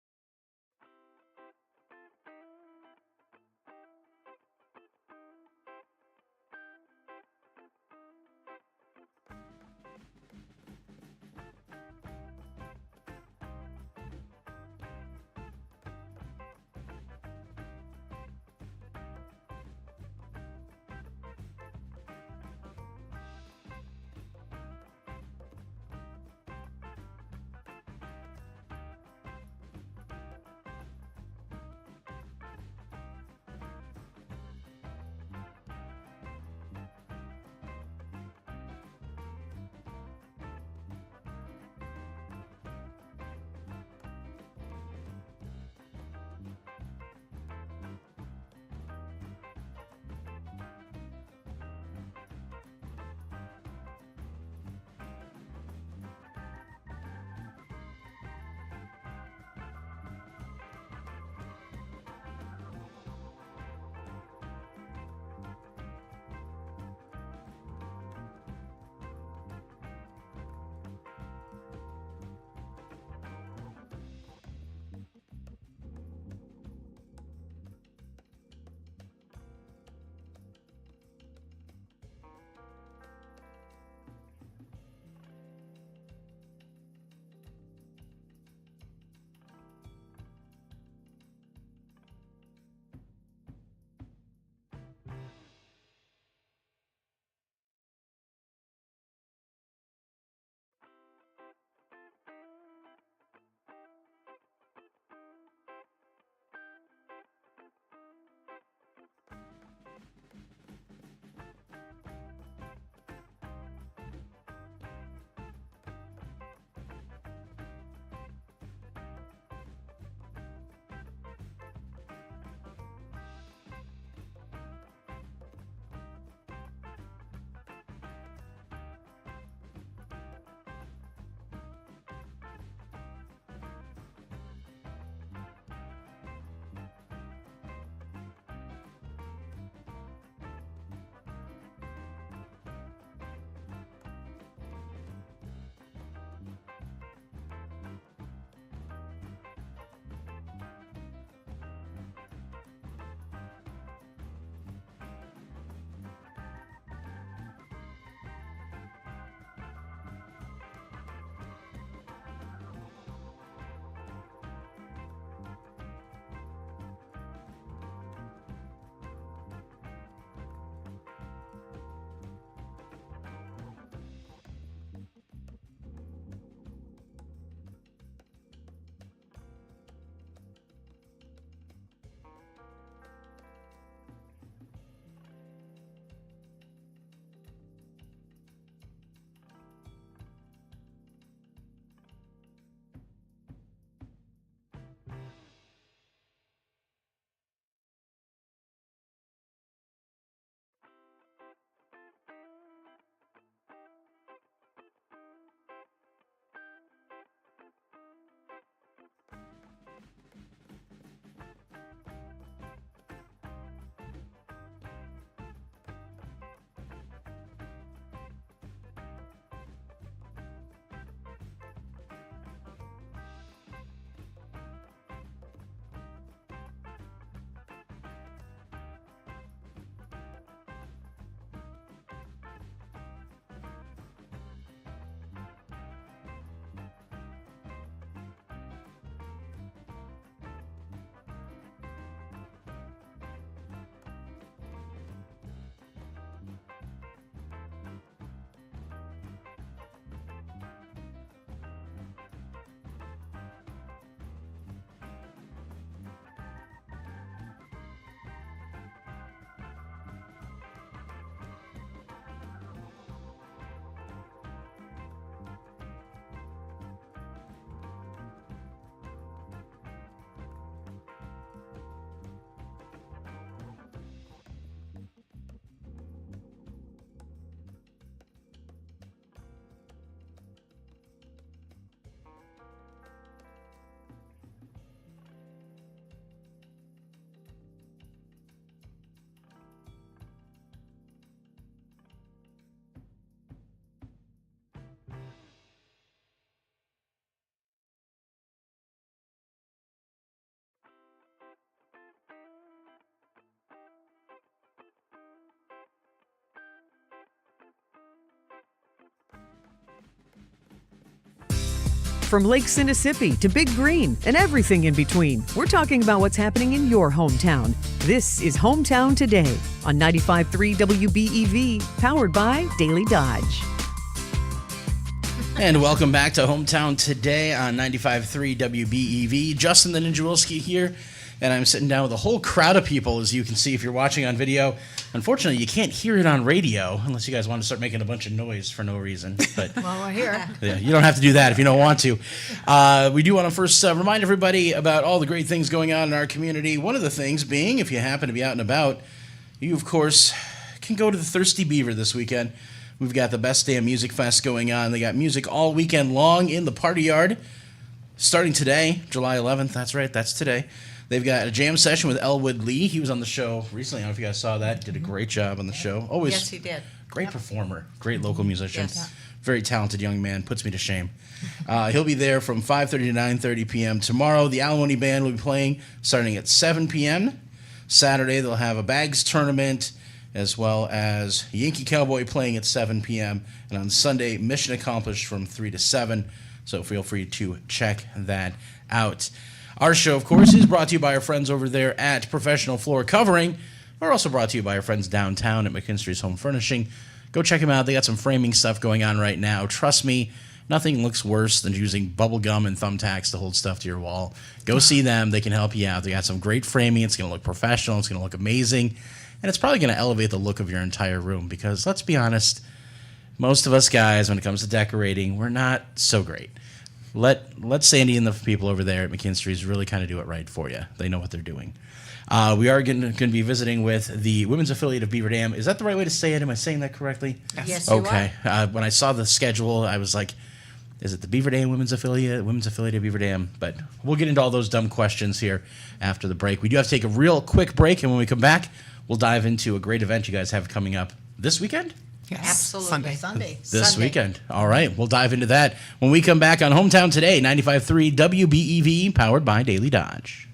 From Lake Mississippi to Big Green and everything in between, we're talking about what's happening in your hometown. This is Hometown Today on 95.3 WBEV, powered by Daily Dodge. And welcome back to Hometown Today on 95.3 WBEV. Justin the Ninja Wilski here, and I'm sitting down with a whole crowd of people, as you can see if you're watching on video. Unfortunately, you can't hear it on radio unless you guys want to start making a bunch of noise for no reason. But Well, we're here. yeah, you don't have to do that if you don't want to. We do want to first remind everybody about all the great things going on in our community. One of the things being, if you happen to be out and about, you, of course, can go to the Thirsty Beaver this weekend. We've got the Best Damn Music Fest going on. They got music all weekend long in the Party Yard. Starting today, July 11th. That's right, that's today. They've got a jam session with Elwood Lee. He was on the show recently. I don't know if you guys saw that. Did a great job on the show. Always Yes, he did. great performer, great local musician. Yes. Very talented young man. Puts me to shame. He'll be there from 5:30 to 9:30 p.m. tomorrow. The Alimony Band will be playing starting at 7 p.m. Saturday, they'll have a bags tournament, as well as Yankee Cowboy playing at 7 p.m. And on Sunday, Mission Accomplished from 3 to 7. So feel free to check that out. Our show, of course, is brought to you by our friends over there at Professional Floor Covering. We're also brought to you by our friends downtown at McKinstry's Home Furnishing. Go check them out. They got some framing stuff going on right now. Trust me, nothing looks worse than using bubble gum and thumbtacks to hold stuff to your wall. Go see them. They can help you out. They got some great framing. It's going to look professional. It's going to look amazing. And it's probably going to elevate the look of your entire room because, let's be honest, most of us guys, when it comes to decorating, we're not so great. Let Sandy and the people over there at McKinstry's really kind of do it right for you. They know what they're doing. We are going to be visiting with the women's affiliate of Beaver Dam. Is that the right way to say it? Am I saying that correctly? Yes, you Okay. When I saw the schedule, I was like, is it the Beaver Dam women's affiliate of Beaver Dam? But we'll get into all those dumb questions here after the break. We do have to take a real quick break, and when we come back, we'll dive into a great event you guys have coming up this weekend? Yes. Absolutely. Sunday. This weekend. All right, we'll dive into that when we come back on Hometown Today, 95.3 WBEV, powered by Daily Dodge.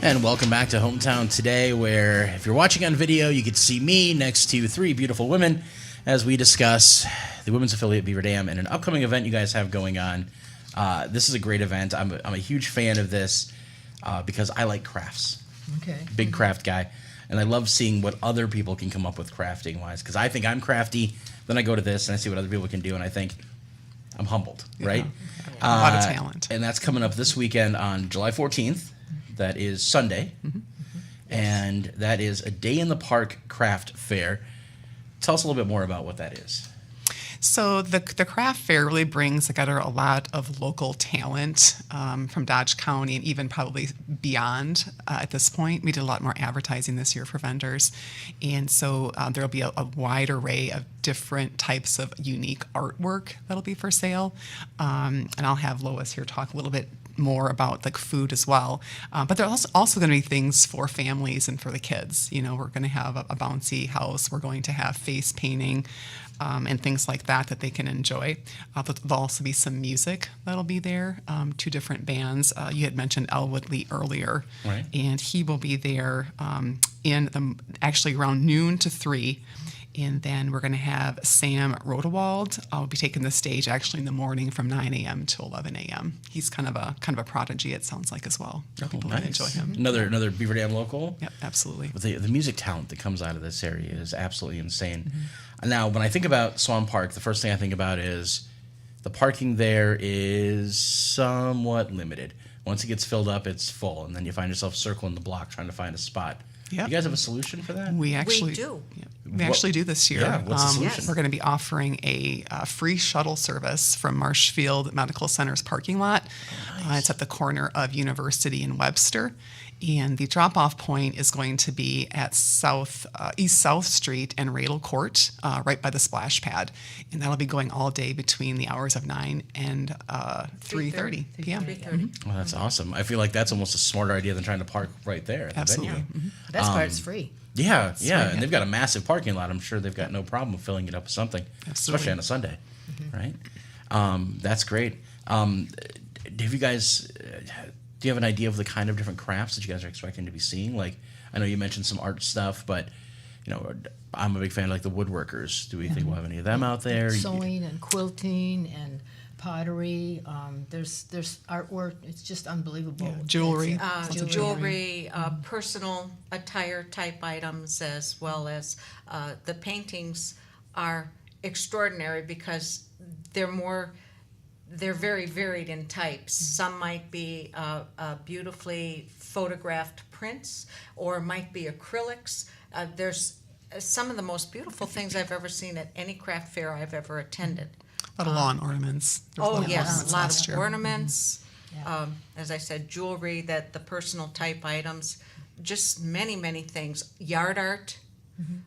And welcome back to Hometown Today, where if you're watching on video, you get to see me next to three beautiful women as we discuss the women's affiliate Beaver Dam and an upcoming event you guys have going on. This is a great event. I'm a huge fan of this because I like crafts. Okay. Big craft guy. And I love seeing what other people can come up with crafting-wise because I think I'm crafty. Then I go to this and I see what other people can do, and I think I'm humbled, right? A lot of talent. And that's coming up this weekend on July 14th. That is Sunday. Mm-hmm. And that is a Day in the Park craft fair. Tell us a little bit more about what that is. So the craft fair really brings together a lot of local talent from Dodge County and even probably beyond at this point. We did a lot more advertising this year for vendors. And so there'll be a wide array of different types of unique artwork that'll be for sale. And I'll have Lois here talk a little bit more about like food as well. But there's also going to be things for families and for the kids. You know, we're going to have a bouncy house. We're going to have face painting and things like that that they can enjoy. There'll also be some music that'll be there. 2 different bands. You had mentioned Elwood Lee earlier, Right. and he will be there actually around noon to 3. And then we're going to have Sam Rodewald. I'll be taking the stage actually in the morning from 9 a.m. to 11 a.m. He's kind of a prodigy, it sounds like, as well. People will enjoy him. Another Beaver Dam local. Yep, absolutely. But the music talent that comes out of this area is absolutely insane. Now, when I think about Swan Park, the first thing I think about is the parking there is somewhat limited. Once it gets filled up, it's full, and then you find yourself circling the block trying to find a spot. Yep. You guys have a solution for that? We actually do. Yeah, we actually do this year. Yeah, what's the solution? Yes. We're going to be offering a free shuttle service from Marshfield Medical Center's parking lot. It's at the corner of University and Webster. And the drop-off point is going to be at East South Street and Radel Court, right by the splash pad. And that'll be going all day between the hours of 9 and 3:30 p.m. 3:30. Well, that's awesome. I feel like that's almost a smarter idea than trying to park right there at the Absolutely. venue. Best part is free. Yeah, yeah, right. and they've got a massive parking lot. I'm sure they've got no problem filling it up with something, especially Absolutely. on a Sunday, right? That's great. Have you guys? Do you have an idea of the kind of different crafts that you guys are expecting to be seeing? Like, I know you mentioned some art stuff, but you know, I'm a big fan of like the woodworkers. Do we think we'll have any of them out there? Sewing and quilting and pottery. There's artwork. It's just unbelievable. Yeah, jewelry. It's, Lots of Jewelry, personal attire type items, as well as the paintings are extraordinary because they're very varied in types. Some might be beautifully photographed prints, or might be acrylics. There's some of the most beautiful things I've ever seen at any craft fair I've ever attended. A lot of lawn ornaments. There's Oh lawn yes, ornaments a lot last of year. ornaments. As I said, jewelry, that the personal type items, just many things. Yard art,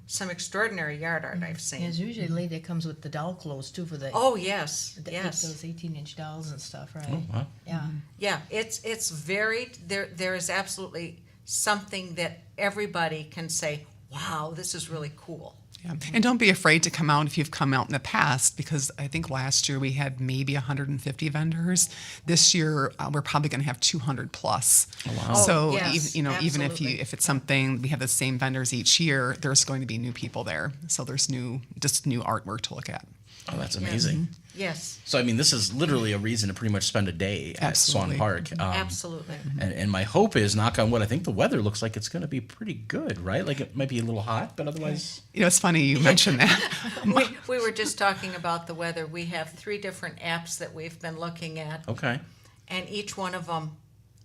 some extraordinary yard art I've seen. There's usually a lady that comes with the doll clothes too for the Oh yes, those yes, 18-inch dolls and stuff, right? wow. Yeah. yeah. It's varied. There is absolutely something that everybody can say, "Wow, this is really cool." Yeah. And don't be afraid to come out if you've come out in the past, because I think last year we had maybe 150 vendors. This year we're probably going to have 200 plus. wow. So yes, even if absolutely. if it's something we have the same vendors each year, there's going to be new people there. So there's new artwork to look at. Oh, that's amazing. Yes, So I mean, this is literally a reason to pretty much spend a day at Swan Absolutely. Park. absolutely. And my hope is, knock on wood, I think the weather looks like it's going to be pretty good, right? Like it might be a little hot, but otherwise, You know, it's funny you mentioned that. We were just talking about the weather. We have 3 different apps that we've been looking at, okay. and each one of them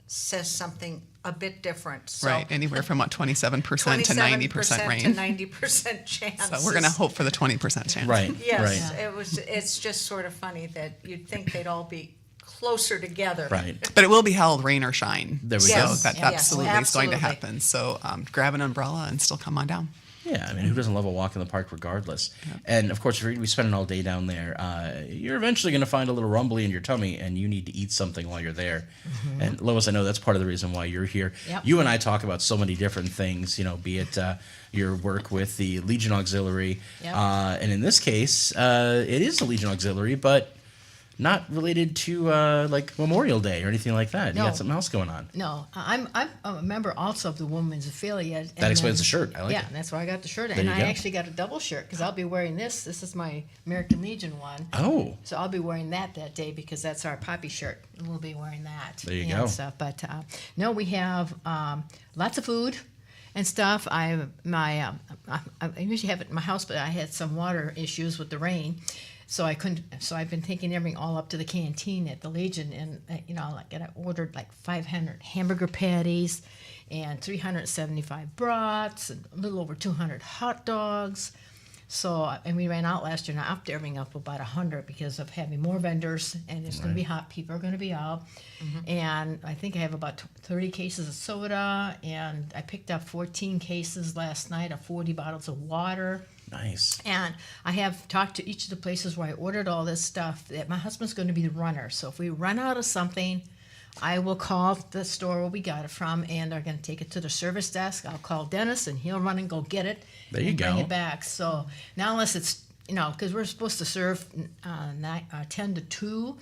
says something a bit different. So Right, anywhere from 27% to 90% rain. to 90% chance. So we're going to hope for the 20% chance. Right. Yes, Right. it's just sort of funny that you'd think they'd all be closer together. Right. But it will be held rain or shine. There we so go. that Yes, absolutely is going to absolutely. happen. So grab an umbrella and still come on down. Yeah, I mean, who doesn't love a walk in the park regardless? And of course, if we spend all day down there, you're eventually going to find a little rumbly in your tummy, and you need to eat something while you're there. And Lois, I know that's part of the reason why you're here. Yep. You and I talk about so many different things, you know, be it your work with the Legion Auxiliary, Yep. and in this case, it is the Legion Auxiliary, but not related to like Memorial Day or anything like that. You No. got something else going on. No, I'm a member also of the Women's Affiliate. That explains the shirt. I like yeah, it. that's where I got the shirt. There And you I go. actually got a double shirt because I'll be wearing this. This is my American Legion one. Oh, So I'll be wearing that day because that's our poppy shirt. We'll be wearing that. There you and go. Stuff. But no, we have lots of food and stuff. I usually have it in my house, but I had some water issues with the rain. So I couldn't. So I've been taking everything all up to the canteen at the Legion, and I ordered like 500 hamburger patties, and 375 brats, and a little over 200 hot dogs. So, and we ran out last year, and I upped everything up about 100 because of having more vendors, and it's going to be hot. People are going to be out. And I think I have about 30 cases of soda, and I picked up 14 cases last night of 40 bottles of water. Nice. And I have talked to each of the places where I ordered all this stuff that my husband's going to be the runner. So if we run out of something, I will call the store where we got it from, and they're going to take it to the service desk. I'll call Dennis, and he'll run and go get it There you and bring go. it back. So now, unless it's because we're supposed to serve 10 to 2,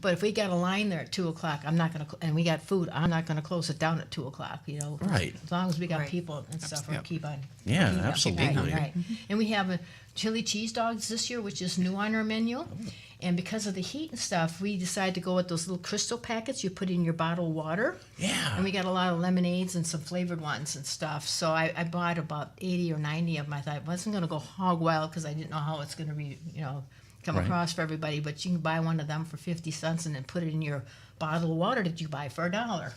but if we got a line there at 2 o'clock, I'm not going to, and we got food, I'm not going to close it down at 2 o'clock. Right. As long as we got Right. people and stuff, we'll Yep. keep on. Yeah, keep on. absolutely. Right. And we have a chili cheese dogs this year, which is new on our menu. And because of the heat and stuff, we decided to go with those little crystal packets you put in your bottled water. Yeah. And we got a lot of lemonades and some flavored ones and stuff. So I bought about 80 or 90 of them. I thought I wasn't going to go hog wild because I didn't know how it's going to be, come Right. across for everybody. But you can buy one of them for 50 cents and then put it in your bottle of water that you buy for $1.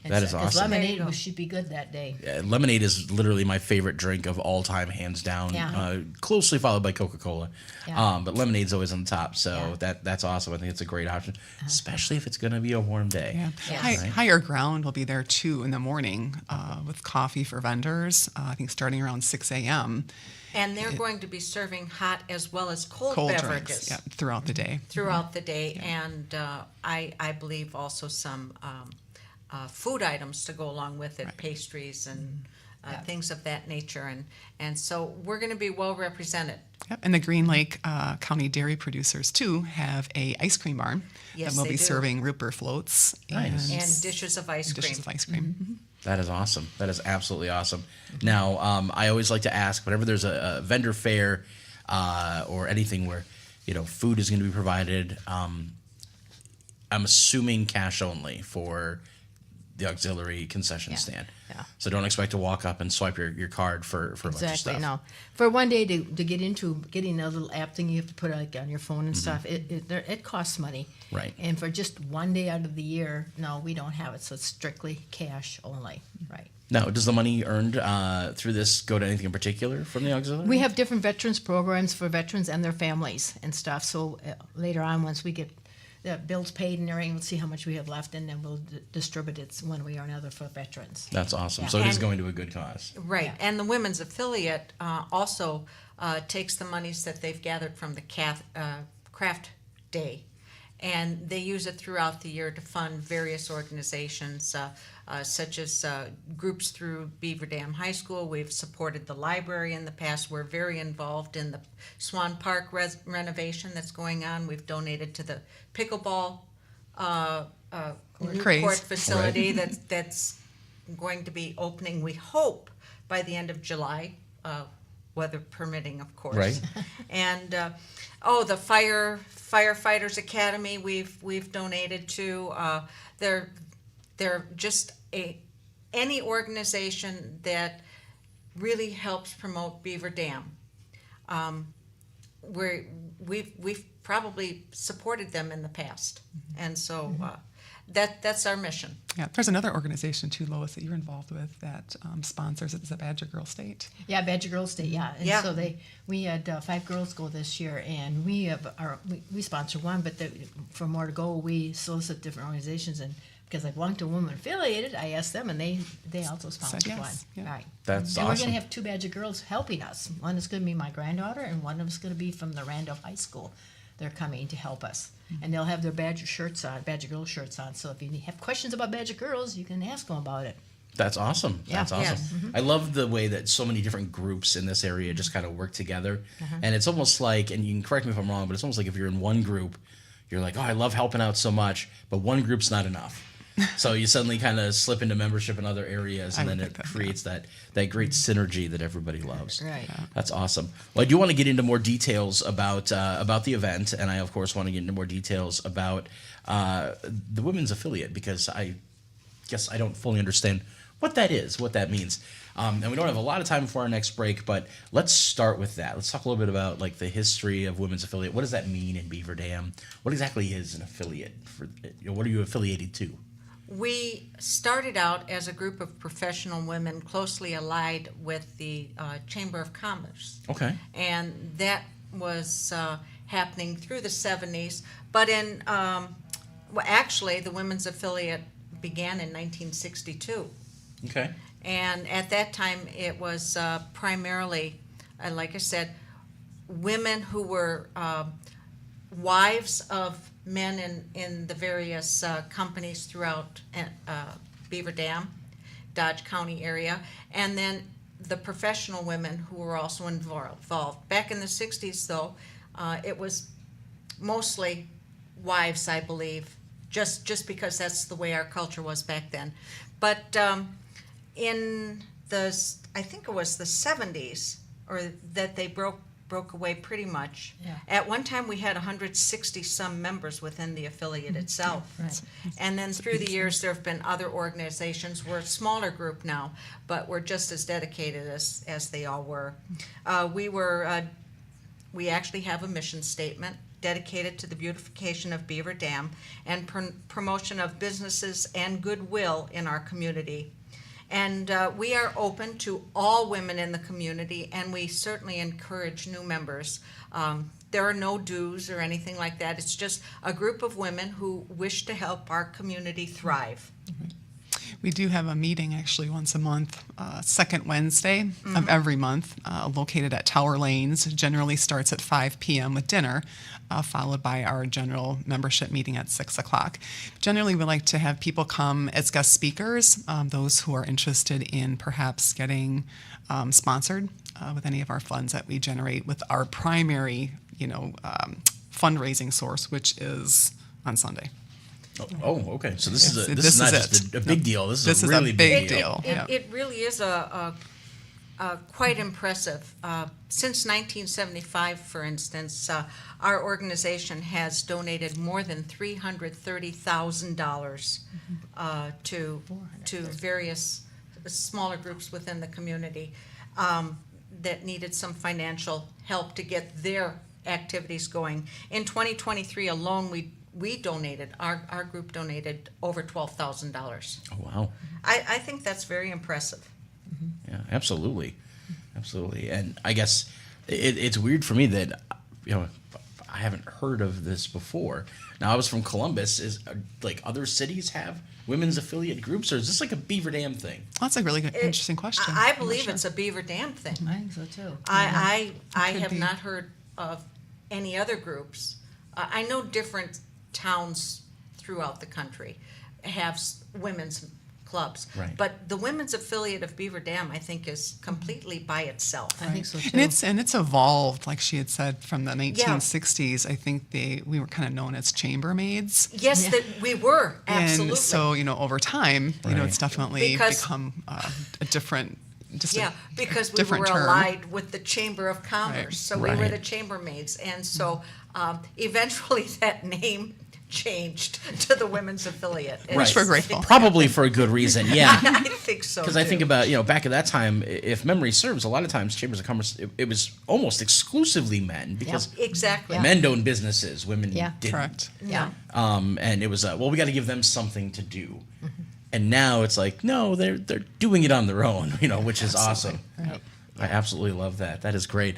And That is 'cause awesome. There you lemonade go. should be good that day. Lemonade is literally my favorite drink of all time, hands down. Yeah. Closely followed by Coca-Cola. Yeah. But lemonade's always on the top, so Yeah. that's awesome. I think it's a great option, especially if it's going to be a warm day. Yeah. Yes. Higher Ground will be there too in the morning with coffee for vendors. I think starting around 6 a.m. And they're going to be serving hot as well as cold, Cold beverages drinks throughout the day. throughout the day, and I believe also some food items to go along with it, pastries and things of that nature, and so we're going to be well represented. Yep. And the Green Lake County dairy producers too have a ice cream barn Yes, that will they be do. serving root beer floats Nice. And dishes of ice cream. dishes of ice cream. That is awesome. That is absolutely awesome. Now, I always like to ask, whenever there's a vendor fair or anything where, food is going to be provided, I'm assuming cash only for the auxiliary concession Yeah. stand. Yeah. So don't expect to walk up and swipe your card for a bunch of Exactly. stuff. No, for one day to get into getting a little app thing you have to put like on your phone and stuff, it costs money. Right. And for just one day out of the year, no, we don't have it. So it's strictly cash only. Right. Now, does the money earned through this go to anything in particular from the auxiliary? We have different veterans programs for veterans and their families and stuff. So later on, once we get the bills paid and everything, we'll see how much we have left, and then we'll distribute it one way or another for veterans. That's awesome. Yeah. So it is And- going to a good cause. Right, Yeah. and the women's affiliate also takes the monies that they've gathered from the craft day, and they use it throughout the year to fund various organizations, such as groups through Beaver Dam High School. We've supported the library in the past. We're very involved in the Swan Park renovation that's going on. We've donated to the pickleball Craze. court facility that's going to be opening, we hope, by the end of July, weather permitting, of course. Right. And the Firefighters Academy we've donated to. They're just any organization that really helps promote Beaver Dam. We've probably supported them in the past, and so that's our mission. Yeah, there's another organization too, Lois, that you're involved with that sponsors it. It's the Badger Girl State. Yeah, Badger Girls Day. Yeah, and Yeah. so we had 5 girls go this year, and we sponsor one, but for more to go, we solicit different organizations, and because I belong to Women Affiliated, I asked them, and they also sponsored yes, one. yeah. Right. That's and we're awesome. going to have 2 Badger girls helping us. One is going to be my granddaughter, and one of us going to be from the Randolph High School. They're coming to help us, and they'll have their Badger shirts on, Badger Girl shirts on. So if you have questions about Badger Girls, you can ask them about it. That's awesome. Yeah. That's awesome. Yes. I love the way that so many different groups in this area just kind of work together. And it's almost like, and you can correct me if I'm wrong, but it's almost like if you're in one group, you're like, oh, I love helping out so much, but one group's not enough. So you suddenly kind of slip into membership in other areas, and I then think it that, creates that great synergy that everybody loves. Right. That's awesome. Well, I do want to get into more details about the event, and I of course want to get into more details about the women's affiliate, because I guess I don't fully understand what that is, what that means. And we don't have a lot of time before our next break, but let's start with that. Let's talk a little bit about like the history of women's affiliate. What does that mean in Beaver Dam? What exactly is an affiliate? What are you affiliated to? We started out as a group of professional women closely allied with the Chamber of Commerce. Okay. And that was happening through the 70s. But actually, the women's affiliate began in 1962. Okay. And at that time, it was primarily, like I said, women who were wives of men in the various companies throughout Beaver Dam, Dodge County area, and then the professional women who were also involved. Back in the 60s, though, it was mostly wives, I believe, just because that's the way our culture was back then. But in the, I think it was the 70s, or that they broke away pretty much. Yeah. At one time, we had 160 some members within the affiliate itself. Right. And then through the years, there have been other organizations. We're a smaller group now, but we're just as dedicated as they all were. We actually have a mission statement dedicated to the beautification of Beaver Dam and promotion of businesses and goodwill in our community. And we are open to all women in the community, and we certainly encourage new members. There are no dues or anything like that. It's just a group of women who wish to help our community thrive. We do have a meeting actually once a month, second Wednesday of every month, located at Tower Lanes. Generally starts at 5 p.m. with dinner, followed by our general membership meeting at 6 o'clock. Generally, we like to have people come as guest speakers, those who are interested in perhaps getting sponsored with any of our funds that we generate with our primary, fundraising source, which is on Sunday. Oh, okay. So this is This not is just it. a big deal. This This is is a a really big big deal. Yeah. It really is a quite impressive. Since 1975, for instance, our organization has donated more than $330,000 to various smaller groups within the community that needed some financial help to get their activities going. In 2023 alone, we donated, our group donated over $12,000. Oh, wow. I think that's very impressive. Yeah, absolutely. Absolutely. And I guess it's weird for me that, I haven't heard of this before. Now, I was from Columbus. Is like other cities have women's affiliate groups, or is this like a Beaver Dam thing? That's a really good, interesting question. I believe it's a Beaver Dam thing. I think so too. I Could have be. not heard of any other groups. I know different towns throughout the country have women's clubs. Right. But the women's affiliate of Beaver Dam, I think, is completely by itself. I think so too. And it's evolved, like she had said, from the 1960s. I think we were kind of known as chambermaids. Yes, that we were, absolutely. And so, over time, Right. it's definitely Because- become a different, just Yeah, a because we different were term. allied with the Chamber of Commerce, Right. so we were Right. the chambermaids, and so eventually that name changed to the women's affiliate. Which we're grateful. Probably for a good reason, yeah. I think so. Because I think too. about, back at that time, if memory serves, a lot of times Chambers of Commerce, it was almost exclusively men because Exactly. men owned businesses, women Yeah. didn't. Correct. Yeah. And it was, we got to give them something to do. And now it's like, no, they're doing it on their own, which is awesome. Right. I absolutely love that. That is great.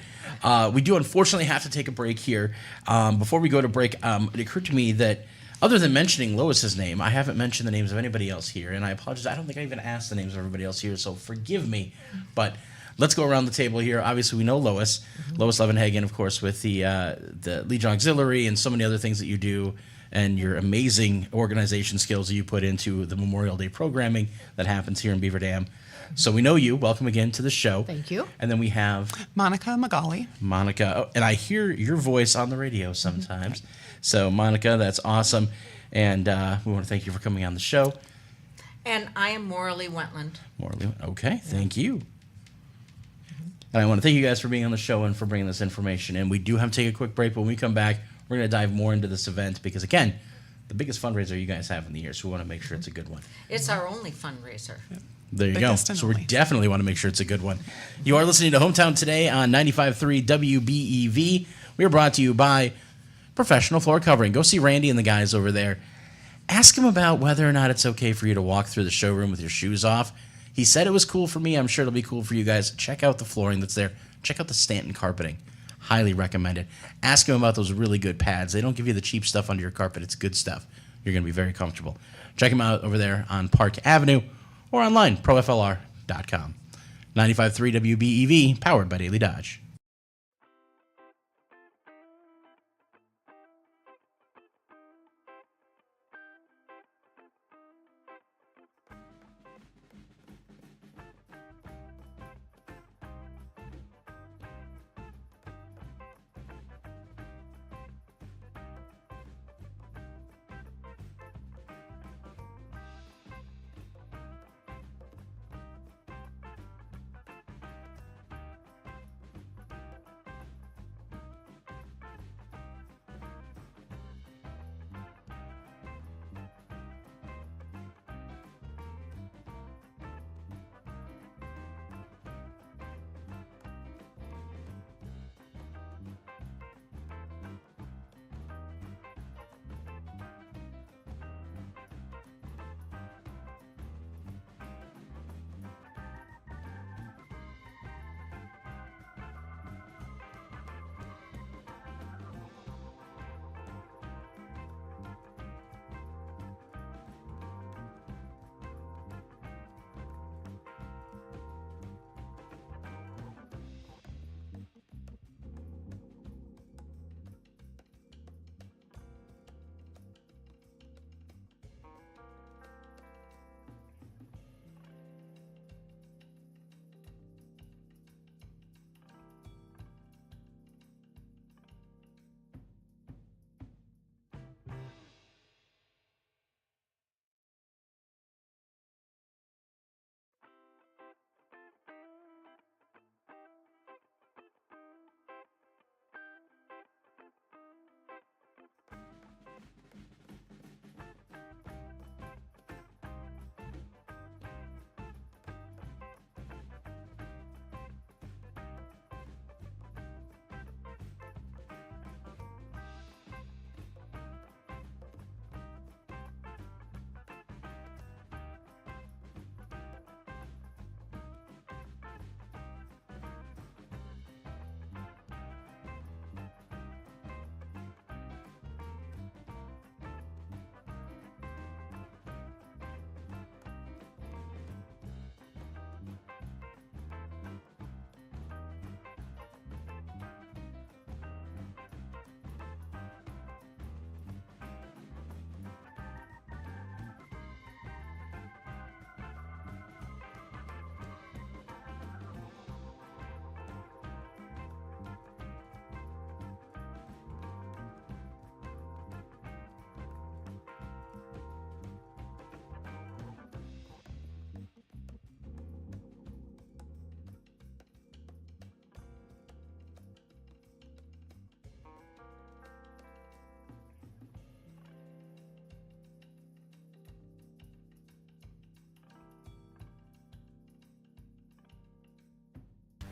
We do unfortunately have to take a break here. Before we go to break, it occurred to me that other than mentioning Lois's name, I haven't mentioned the names of anybody else here, and I apologize. I don't think I even asked the names of everybody else here, so forgive me. But let's go around the table here. Obviously, we know Lois, Lois Levenhagen, of course, with the Legion Auxiliary and so many other things that you do, and your amazing organization skills that you put into the Memorial Day programming that happens here in Beaver Dam. So we know you. Welcome again to the show. Thank you. And then we have Monica Magali. Monica. Oh, and I hear your voice on the radio sometimes. So, Monica, that's awesome. And we want to thank you for coming on the show. And I am Morley Wentland. Morley. Okay, thank you. And I want to thank you guys for being on the show and for bringing this information in. We do have to take a quick break, but when we come back, we're going to dive more into this event because, again, the biggest fundraiser you guys have in the year, so we want to make sure it's a good one. It's our only fundraiser. There you Biggest go. and So we only. definitely want to make sure it's a good one. You are listening to Hometown Today on 95.3 WBEV. We are brought to you by Professional Floor Covering. Go see Randy and the guys over there. Ask him about whether or not it's okay for you to walk through the showroom with your shoes off. He said it was cool for me. I'm sure it'll be cool for you guys. Check out the flooring that's there. Check out the Stanton carpeting. Highly recommend it. Ask him about those really good pads. They don't give you the cheap stuff under your carpet. It's good stuff. You're going to be very comfortable. Check him out over there on Park Avenue or online, proflr.com. 95.3 WBEV, powered by Daily Dodge.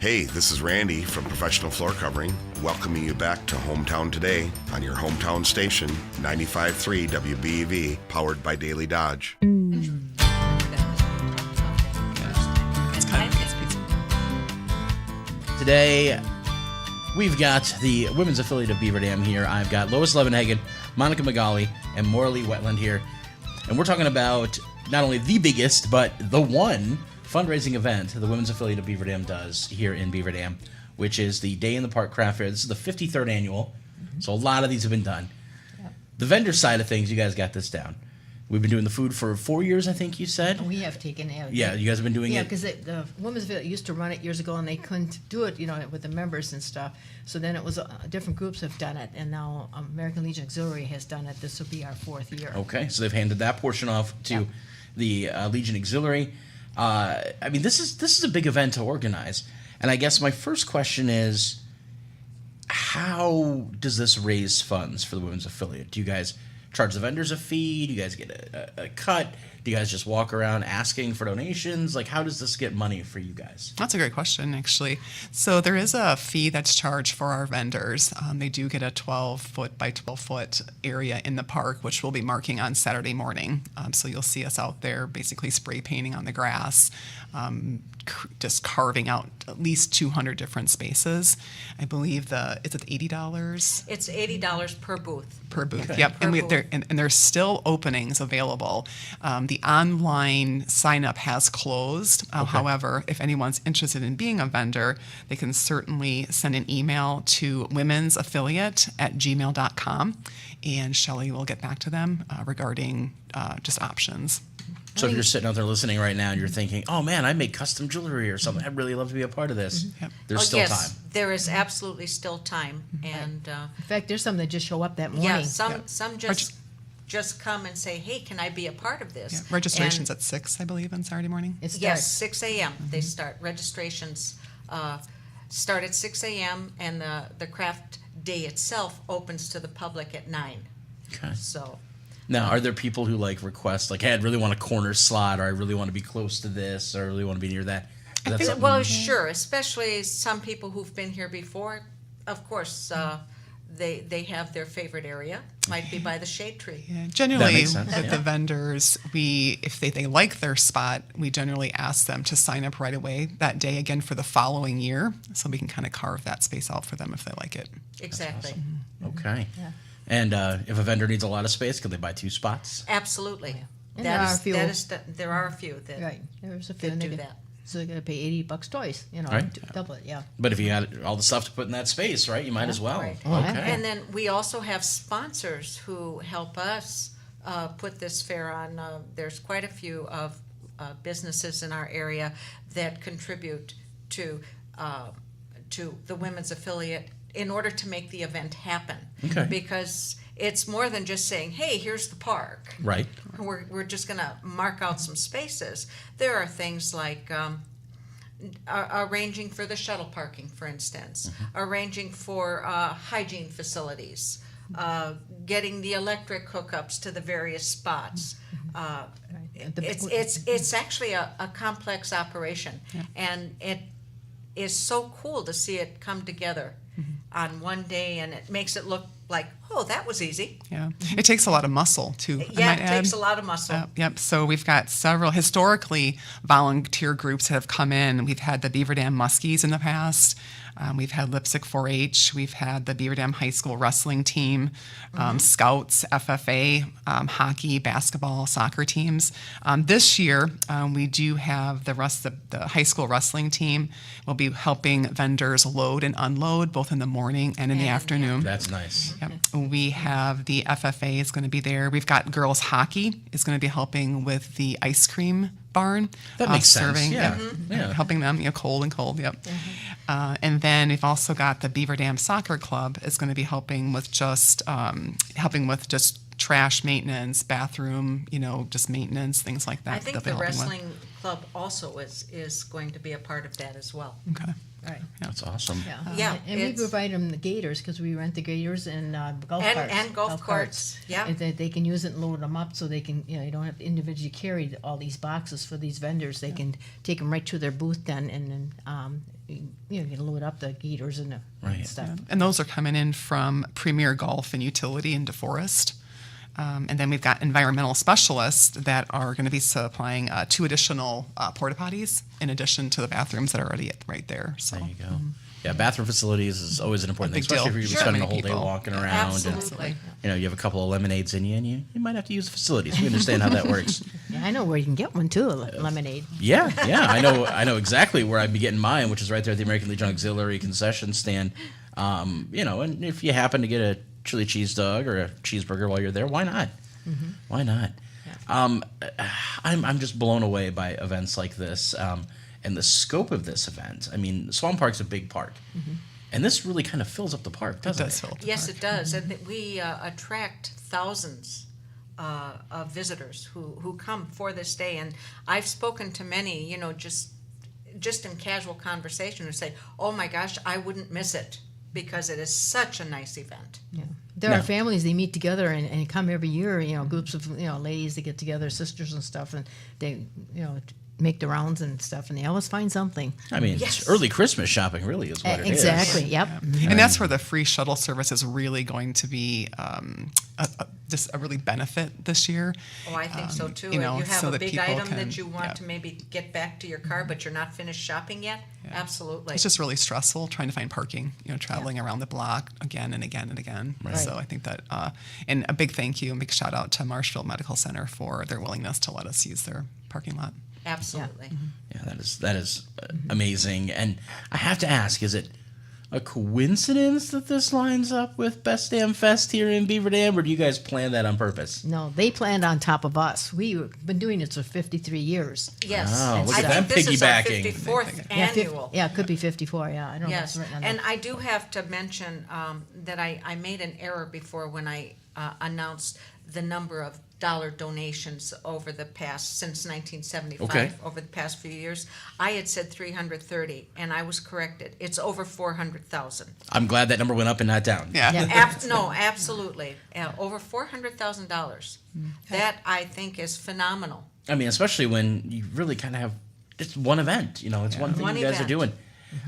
Hey, this is Randy from Professional Floor Covering, welcoming you back to Hometown Today on your hometown station, 95.3 WBEV, powered by Daily Dodge. It's kind of it's pizza. Today, we've got the women's affiliate of Beaver Dam here. I've got Lois Levenhagen, Monica Magali, and Morley Wetland here. And we're talking about not only the biggest, but the one fundraising event the women's affiliate of Beaver Dam does here in Beaver Dam, which is the Day in the Park Craft Fair. This is the 53rd annual, so a lot of these have been done. Yep. The vendor side of things, you guys got this down. We've been doing the food for 4 years, I think you said? We have taken it. Yeah, you guys have been doing Yeah, it. because the Women's Village used to run it years ago, and they couldn't do it, with the members and stuff. So then it was different groups have done it, and now American Legion Auxiliary has done it. This will be our 4th year. Okay, so they've handed that portion off to the Legion Auxiliary. I mean, this is a big event to organize, and I guess my first question is, how does this raise funds for the women's affiliate? Do you guys charge the vendors a fee? Do you guys get a cut? Do you guys just walk around asking for donations? Like, how does this get money for you guys? That's a great question, actually. So there is a fee that's charged for our vendors. They do get a 12-foot by 12-foot area in the park, which we'll be marking on Saturday morning. So you'll see us out there basically spray painting on the grass, just carving out at least 200 different spaces. I believe is it $80? It's $80 per booth. Per booth, Okay. yep. Per And, booth. and there's still openings available. The online sign up has closed. However, if anyone's interested in being a vendor, they can certainly send an email to womensaffiliate@gmail.com, and Shelley will get back to them regarding just options. So if you're sitting out there listening right now and you're thinking, oh man, I make custom jewelry or something, I'd really love to be a part of this. Yep. There's Oh, still yes, time. there is absolutely still time, and In fact, there's some that just show up that morning. yeah, some just come and say, hey, can I be a part of this? Yeah, registration's And at 6, I believe, on Saturday morning. It starts. yes, 6 a.m. They start. Registrations start at 6 a.m. and the craft day itself opens to the public at 9. Okay. So Now, are there people who request, hey, I'd really want a corner slot, or I really want to be close to this, or I really want to be near that? Is that something- well, sure, especially some people who've been here before. Of course, they have their favorite area. Might be by the shade tree. Yeah, generally, makes sense, with yeah. the vendors, if they like their spot, we generally ask them to sign up right away that day again for the following year, so we can kind of carve that space out for them if they like it. Exactly. Okay. And if a vendor needs a lot of space, can they buy 2 spots? Absolutely. And there are a few. There are a few that Right. There's a that few. and they do get- that. So they're going to pay $80 twice, Right. to double it, yeah. But if you got all the stuff to put in that space, right, you might as well. Right. Oh, yeah. Okay. And then we also have sponsors who help us put this fair on. There's quite a few of businesses in our area that contribute to the women's affiliate in order to make the event happen. Okay. Because it's more than just saying, hey, here's the park. Right. We're just going to mark out some spaces. There are things like arranging for the shuttle parking, for instance, arranging for hygiene facilities, getting the electric hookups to the various spots. It's actually a complex operation, and it is so cool to see it come together on one day, and it makes it look like, oh, that was easy. Yeah, it takes a lot of muscle too. I Yeah, might it add. takes a lot of muscle. Yep. So we've got several historically volunteer groups that have come in. We've had the Beaver Dam Muskies in the past. We've had Lipsick 4-H. We've had the Beaver Dam High School wrestling team, Scouts, FFA, hockey, basketball, soccer teams. This year, we do have the high school wrestling team will be helping vendors load and unload both in the morning and in the afternoon. That's nice. Yep. We have the FFA is going to be there. We've got girls hockey is going to be helping with the ice cream barn. That makes sense, serving, yeah. yep. Yeah. Helping them, cold and cold, yep. And then we've also got the Beaver Dam Soccer Club is going to be helping with just trash maintenance, bathroom, just maintenance, things like that. I think they'll be the helping with. wrestling club also is going to be a part of that as well. Okay. Right. That's awesome. Yeah. Yeah, And we it's- provide them the gators because we rent the gators and golf And- carts. and golf carts, yeah. And they can use it and load them up so they can, you don't have to individually carry all these boxes for these vendors. They can take them right to their booth then and then, you can load up the gators and the Right. stuff. And those are coming in from Premier Golf and Utility in DeForest. And then we've got environmental specialists that are going to be supplying 2 additional porta potties in addition to the bathrooms that are already right there. So There you go. Yeah, bathroom facilities is always an important thing, big deal. especially if you're Sure. spending a Many whole day people. walking around. Absolutely. And, you have a couple of lemonades in you, and you might have to use the facilities. We understand how that works. Yeah, I know where you can get one too, lemonade. Yeah, I know exactly where I'd be getting mine, which is right there at the American Legion Auxiliary concession stand. And if you happen to get a chili cheese dog or a cheeseburger while you're there, why not? Why not? I'm just blown away by events like this and the scope of this event. I mean, Swan Park's a big park, and this really kind of fills up the park, it doesn't it? does fill up the Yes, park. it does, and we attract thousands of visitors who come for this day. And I've spoken to many, just in casual conversation, who say, "Oh my gosh, I wouldn't miss it because it is such a nice event." Yeah. There No. are families, they meet together and come every year, groups of, ladies that get together, sisters and stuff, and they, make the rounds and stuff, and they always find something. I mean, Yes. it's early Christmas shopping really is what it is. Exactly, yep. And that's where the free shuttle service is really going to be just a really benefit this year. Oh, I think so too. you know, You have so a that big people item can- that you want yeah. to maybe get back to your car, but you're not finished shopping yet? Absolutely. It's just really stressful trying to find parking, traveling around the block again and again and again. So I think that, and a big thank you and big shout out to Marshfield Medical Center for their willingness to let us use their parking lot. Absolutely. Yeah, that is amazing. And I have to ask, is it a coincidence that this lines up with Best Damn Fest here in Beaver Dam, or do you guys plan that on purpose? No, they planned on top of us. We've been doing this for 53 years. Yes. Wow, look I at think that this is our piggybacking. 54th Yeah, annual. yeah, it could be 54, yeah. I don't know if Yes, it's written on and there. I do have to mention that I made an error before when I announced the number of dollar donations since 1975, Okay. over the past few years. I had said 330, and I was corrected. It's over 400,000. I'm glad that number went up and not down. Yeah. No, absolutely. Over $400,000. That, I think, is phenomenal. I mean, especially when you really kind of have just one event. It's one thing One you guys are event. doing.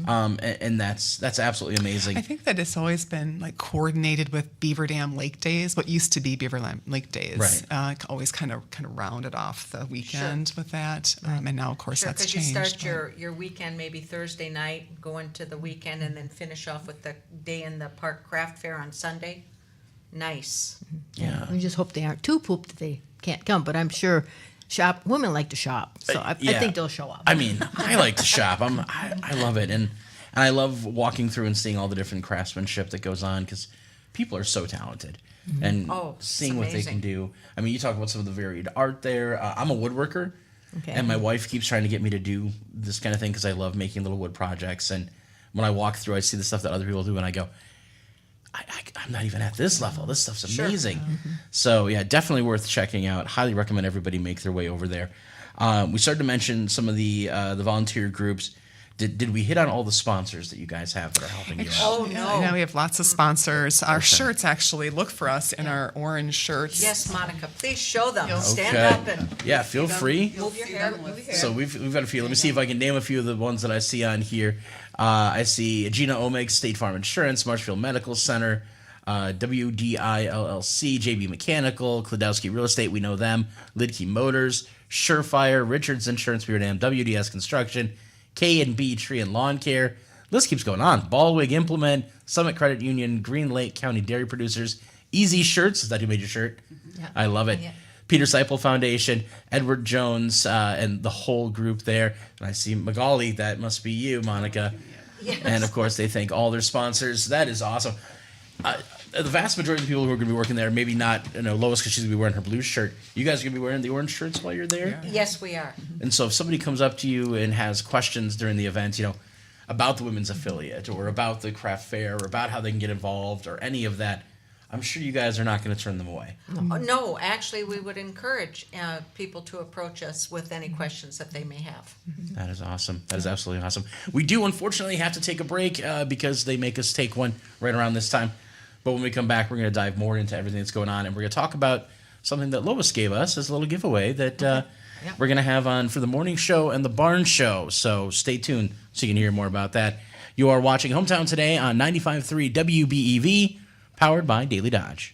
And that's absolutely amazing. I think that it's always been like coordinated with Beaver Dam Lake Days, what used to be Beaver Dam Lake Days. Right. Always kind of rounded off the weekend with that, and now of course Sure, that's because you changed. start but- your weekend maybe Thursday night, go into the weekend, and then finish off with the day in the park craft fair on Sunday. Nice. Yeah. We just hope they aren't too pooped that they can't come, but I'm sure women like to shop, so I Yeah. think they'll show up. I mean, I like to shop. I love it, and I love walking through and seeing all the different craftsmanship that goes on because people are so talented, and Oh, it's seeing what they can amazing. do. I mean, you talk about some of the varied art there. I'm a woodworker, Okay. and my wife keeps trying to get me to do this kind of thing because I love making little wood projects. And when I walk through, I see the stuff that other people do, and I go, I'm not even at this level. This stuff's amazing. So yeah, definitely worth checking out. Highly recommend everybody make their way over there. We started to mention some of the volunteer groups. Did we hit on all the sponsors that you guys have that are helping you out? Oh, Yeah, no. yeah, we have lots of sponsors. Our shirts actually look for us in our orange shirts. Yes, Monica, please show them. Stand Okay. up and Yeah, feel free. move your hair. So we've got a few. Let me see if I can name a few of the ones that I see on here. I see Gina Omeg, State Farm Insurance, Marshfield Medical Center, WDI LLC, JB Mechanical, Klodowski Real Estate, we know them, Lidke Motors, Surefire, Richards Insurance, Beaver Dam, WDS Construction, K&B Tree and Lawn Care. List keeps going on. Ballwig Implement, Summit Credit Union, Green Lake County Dairy Producers, Easy Shirts. Is that who made your shirt? Yeah. I love it. Yeah. Peter Seipel Foundation, Edward Jones, and the whole group there. And I see Magali. That must be you, Monica. Yes. And of course, they thank all their sponsors. That is awesome. The vast majority of the people who are going to be working there, maybe not, Lois, because she's going to be wearing her blue shirt. You guys are going to be wearing the orange shirts while you're there? Yes, we are. And so if somebody comes up to you and has questions during the event, about the women's affiliate or about the craft fair or about how they can get involved or any of that, I'm sure you guys are not going to turn them away. No, actually, we would encourage people to approach us with any questions that they may have. That is awesome. That is absolutely awesome. We do unfortunately have to take a break because they make us take one right around this time. But when we come back, we're going to dive more into everything that's going on, and we're going to talk about something that Lois gave us as a little giveaway that we're going to have on for the morning show and the barn show. So stay tuned so you can hear more about that. You are watching Hometown Today on 95.3 WBEV, powered by Daily Dodge.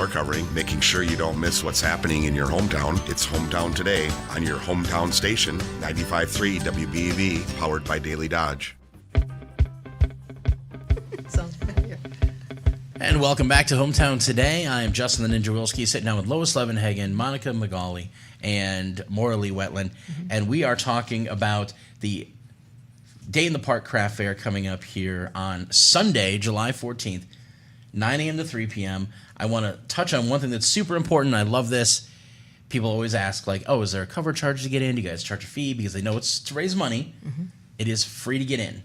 Floor Covering, making sure you don't miss what's happening in your hometown. It's Hometown Today on your hometown station, 95.3 WBEV, powered by Daily Dodge. Sounds familiar. And welcome back to Hometown Today. I am Justin the Ninja Wilski, sitting down with Lois Levenhagen, Monica McGauley, and Maura Lee Wetland. And we are talking about the Day in the Park Craft Fair coming up here on Sunday, July 14th, 9 a.m. to 3 p.m. I want to touch on one thing that's super important. I love this. People always ask, like, oh, is there a cover charge to get in? Do you guys charge a fee? Because they know it's to raise money. It is free to get in.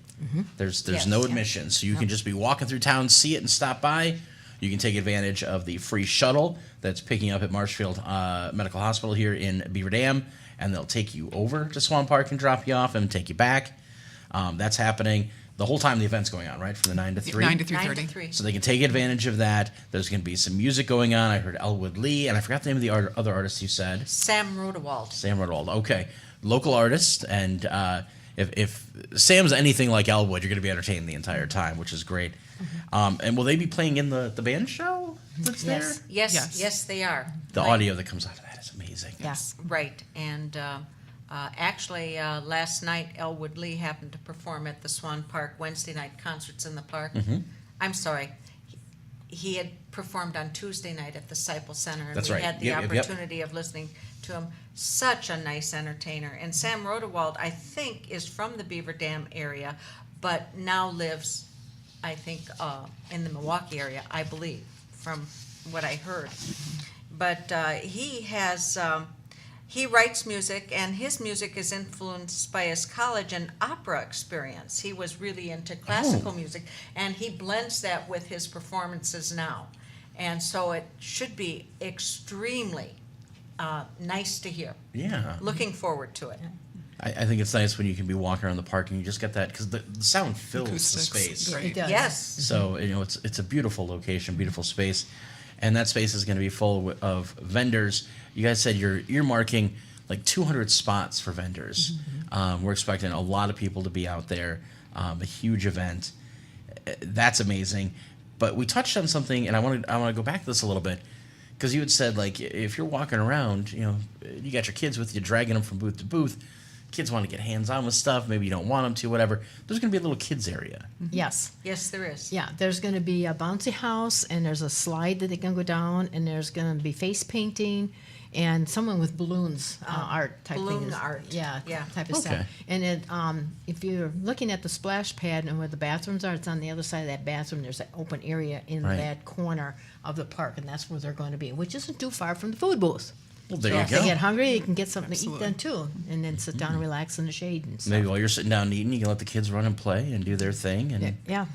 There's Yes. no admission. So you can just be walking through town, see it, and stop by. You can take advantage of the free shuttle that's picking up at Marshfield Medical Hospital here in Beaver Dam, and they'll take you over to Swan Park and drop you off and take you back. That's happening the whole time the event's going on, right? From the 9 to 3? 9 to 9 3:30. to 3. So they can take advantage of that. There's going to be some music going on. I heard Elwood Lee, and I forgot the name of the other artist you said. Sam Rodewald. Sam Rodewald. Okay. Local artist, and if Sam's anything like Elwood, you're going to be entertained the entire time, which is great. And will they be playing in the band show that's there? Yes. Yes. Yes, they are. The Right. audio that comes out of that is amazing. Yes. Right, and actually, last night Elwood Lee happened to perform at the Swan Park Wednesday night concerts in the park. I'm sorry, he had performed on Tuesday night at the Seipel Center, and That's we right. had the Yep, yep, yep. opportunity of listening to him. Such a nice entertainer. And Sam Rodewald, I think, is from the Beaver Dam area, but now lives, I think, in the Milwaukee area, I believe, from what I heard. But he has, he writes music, and his music is influenced by his college and opera experience. He was really into classical music, and he blends that with his performances now. And so it should be extremely nice to hear. Yeah. Looking forward to it. I think it's nice when you can be walking around the park and you just get that, because the sound fills Acoustics. the space. Right. It does. Yes. So, it's a beautiful location, beautiful space. And that space is going to be full of vendors. You guys said you're earmarking like 200 spots for vendors. We're expecting a lot of people to be out there. A huge event. That's amazing. But we touched on something, and I want to go back to this a little bit, because you had said, like, if you're walking around, you got your kids with you, dragging them from booth to booth. Kids want to get hands-on with stuff. Maybe you don't want them to, whatever. There's going to be a little kids area. Yes. Yes, there is. Yeah, there's going to be a bouncy house, and there's a slide that they can go down, and there's going to be face painting, and someone with balloons, art type balloon things. art. Yeah, Yeah. type of Okay. stuff. And it, if you're looking at the splash pad and where the bathrooms are, it's on the other side of that bathroom. There's an open area in Right. that corner of the park, and that's where they're going to be, which isn't too far from the food booth. Well, there So you if they go. get hungry, they can get something Absolutely. to eat then too, and then sit down and relax in the shade and stuff. Maybe while you're sitting down and eating, you can let the kids run and play and do their thing. And Yeah.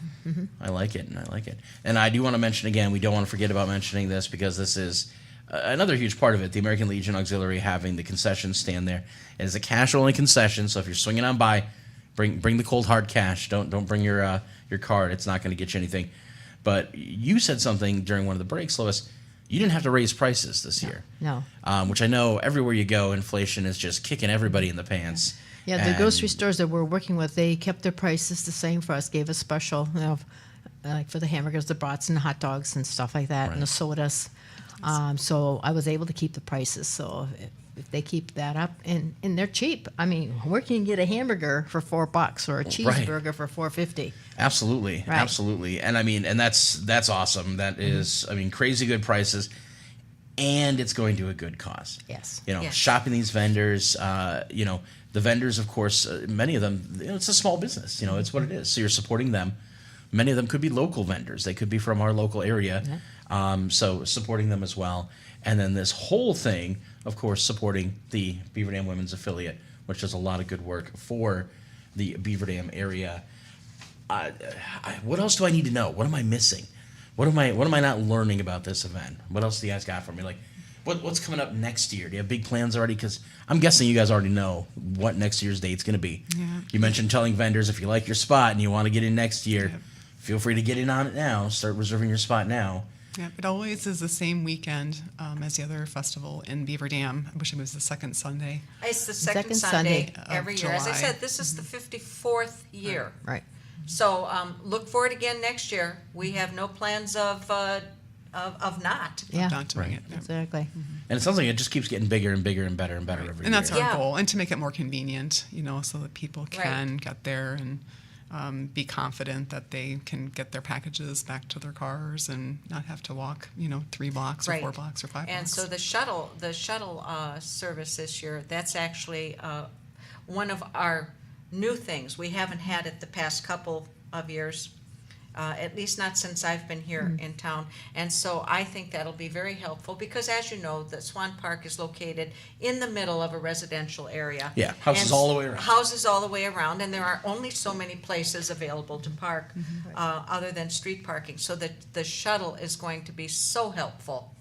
I like it, and I like it. And I do want to mention again, we don't want to forget about mentioning this, because this is another huge part of it. The American Legion Auxiliary having the concession stand there. It is a cash-only concession, so if you're swinging on by, bring the cold hard cash. Don't bring your card. It's not going to get you anything. But you said something during one of the breaks, Lois. You didn't have to raise prices this year. No. Which I know everywhere you go, inflation is just kicking everybody in the pants. Yeah, the grocery And- stores that we're working with, they kept their prices the same for us, gave us special, like for the hamburgers, the brats, and the hot dogs and stuff like that, and the sodas. So I was able to keep the prices. So if they keep that up, and they're cheap. I mean, where can you get a hamburger for $4 or a cheeseburger for $4.50? Absolutely, Right. absolutely, and I mean, and that's awesome. That is, I mean, crazy good prices, and it's going to a good cause. Yes. Yes. Shopping these vendors. The vendors, of course, many of them. It's a small business. It's what it is. So you're supporting them. Many of them could be local vendors. They could be from our local area. So supporting them as well, and then this whole thing, of course, supporting the Beaver Dam Women's Affiliate, which does a lot of good work for the Beaver Dam area. What else do I need to know? What am I missing? What am I not learning about this event? What else do you guys got for me? Like, what's coming up next year? Do you have big plans already? Because I'm guessing you guys already know what next year's date's going to be. Yeah. You mentioned telling vendors if you like your spot and you want to get in next year, Yep. feel free to get in on it now. Start reserving your spot now. Yeah, it always is the same weekend as the other festival in Beaver Dam. I wish it was the second Sunday. It's the second Second Sunday Sunday of every year. As I July. said, this is the 54th year. Right. So look for it again next year. We have no plans of of not. Yeah, Not doing Right. it. Yeah. exactly. And it sounds like it just keeps getting bigger and bigger and better and better every year. And that's our Yeah. goal, and to make it more convenient, so that people can get there and be confident that they can get their packages back to their cars and not have to walk, 3 blocks or 4 blocks or 5 And blocks. so the shuttle service this year, that's actually one of our new things. We haven't had it the past couple of years, at least not since I've been here in town. And so I think that'll be very helpful because, as you know, the Swan Park is located in the middle of a residential area. Yeah, houses And all the way around. Houses all the way around, and there are only so many places available to park other than street parking. So the shuttle is going to be so helpful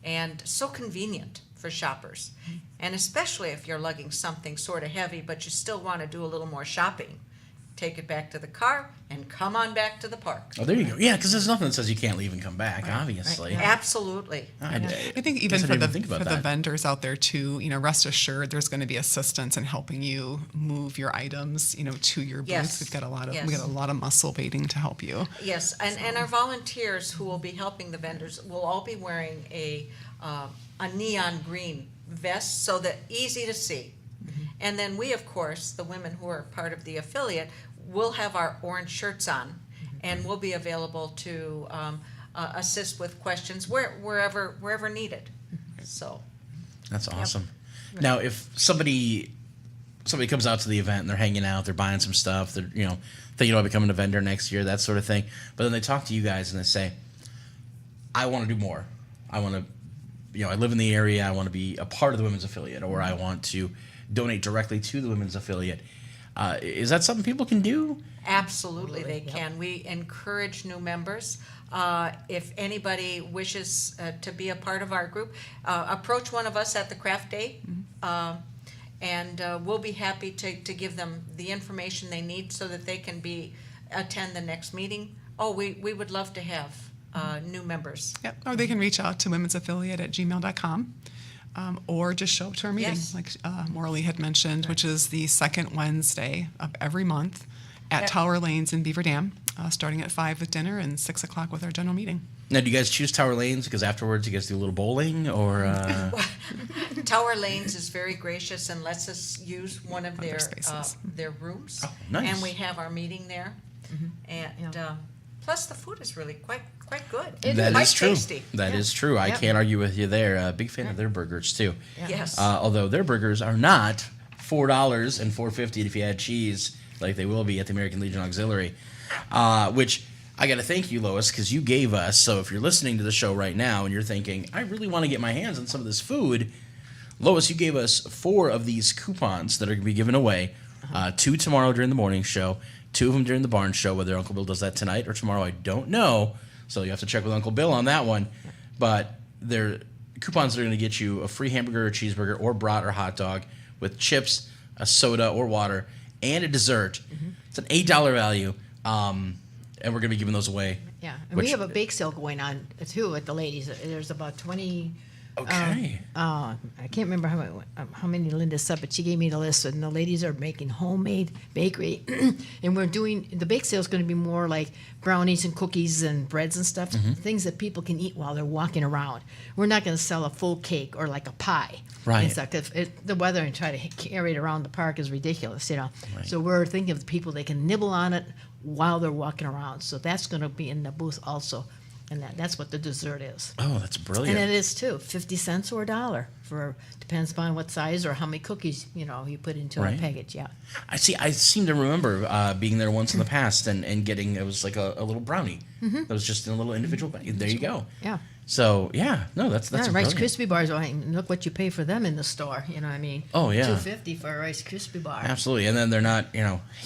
and so convenient for shoppers. And especially if you're lugging something sort of heavy, but you still want to do a little more shopping. Take it back to the car and come on back to the park. Oh, there you go. Yeah, because there's nothing that says you can't leave and come back, obviously. Absolutely. I I think even guess I for didn't the even think about for the that. vendors out there too, rest assured there's going to be assistance in helping you move your items, to your booth. Yes. We've got a lot of Yes. we got a lot of muscle baiting to help you. Yes, and our volunteers who will be helping the vendors will all be wearing a neon green vest so that easy to see. And then we, of course, the women who are part of the affiliate, will have our orange shirts on, and we'll be available to assist with questions wherever needed. So, That's awesome. Now, if somebody comes out to the event and they're hanging out, they're buying some stuff, they're thinking about becoming a vendor next year, that sort of thing. But then they talk to you guys and they say, "I want to do more. I want to, I live in the area. I want to be a part of the women's affiliate, or I want to donate directly to the women's affiliate." Is that something people can do? absolutely they can. We encourage new members. If anybody wishes to be a part of our group, approach one of us at the craft day, and we'll be happy to give them the information they need so that they can attend the next meeting. Oh, we would love to have new members. Yep. Or they can reach out to women'saffiliate@gmail.com. Or just show up to our meeting, Yes. like Morley had mentioned, which is the second Wednesday of every month at Tower Lanes in Beaver Dam, starting at 5 with dinner and 6 o'clock with our general meeting. Now, do you guys choose Tower Lanes because afterwards you guys do a little bowling, or? Tower Lanes is very gracious and lets us use one of their their spaces. their rooms. Oh, nice. And we have our meeting there. And plus the food is really quite good. That Quite is true. tasty. That is true. I Yep. can't argue with you there. Big fan of their burgers too. Yes. Although their burgers are not $4 and $4.50 if you add cheese, like they will be at the American Legion Auxiliary. Which I got to thank you, Lois, because you gave us. So if you're listening to the show right now and you're thinking, I really want to get my hands on some of this food, Lois, you gave us 4 of these coupons that are going to be given away. 2 tomorrow during the morning show, 2 of them during the barn show. Whether Uncle Bill does that tonight or tomorrow, I don't know. So you have to check with Uncle Bill on that one. But they're coupons that are going to get you a free hamburger or cheeseburger or brat or hot dog with chips, a soda or water, and a dessert. It's an $8 value, and we're going to be giving those away. Yeah, and Which- we have a bake sale going on too with the ladies. There's about 20. Okay. I can't remember how many Linda said, but she gave me the list, and the ladies are making homemade bakery, and we're doing the bake sale is going to be more like brownies and cookies and breads and stuff, things that people can eat while they're walking around. We're not going to sell a full cake or like a pie. Right. And stuff. The weather and try to carry it around the park is ridiculous, So we're thinking of the people they can nibble on it while they're walking around. So that's going to be in the booth also, and that's what the dessert is. Oh, that's brilliant. And it is too, 50 cents or $1 depends upon what size or how many cookies, you put into Right. a package, yeah. I seem to remember being there once in the past and getting, it was like a little brownie. That was just in a little individual bag. There you go. Yeah. So, yeah, no, that's Yeah, Rice brilliant. Krispie bars, look what you pay for them in the store, you know what I mean? Oh, yeah. $2.50 for a Rice Krispie bar. Absolutely. And then they're not,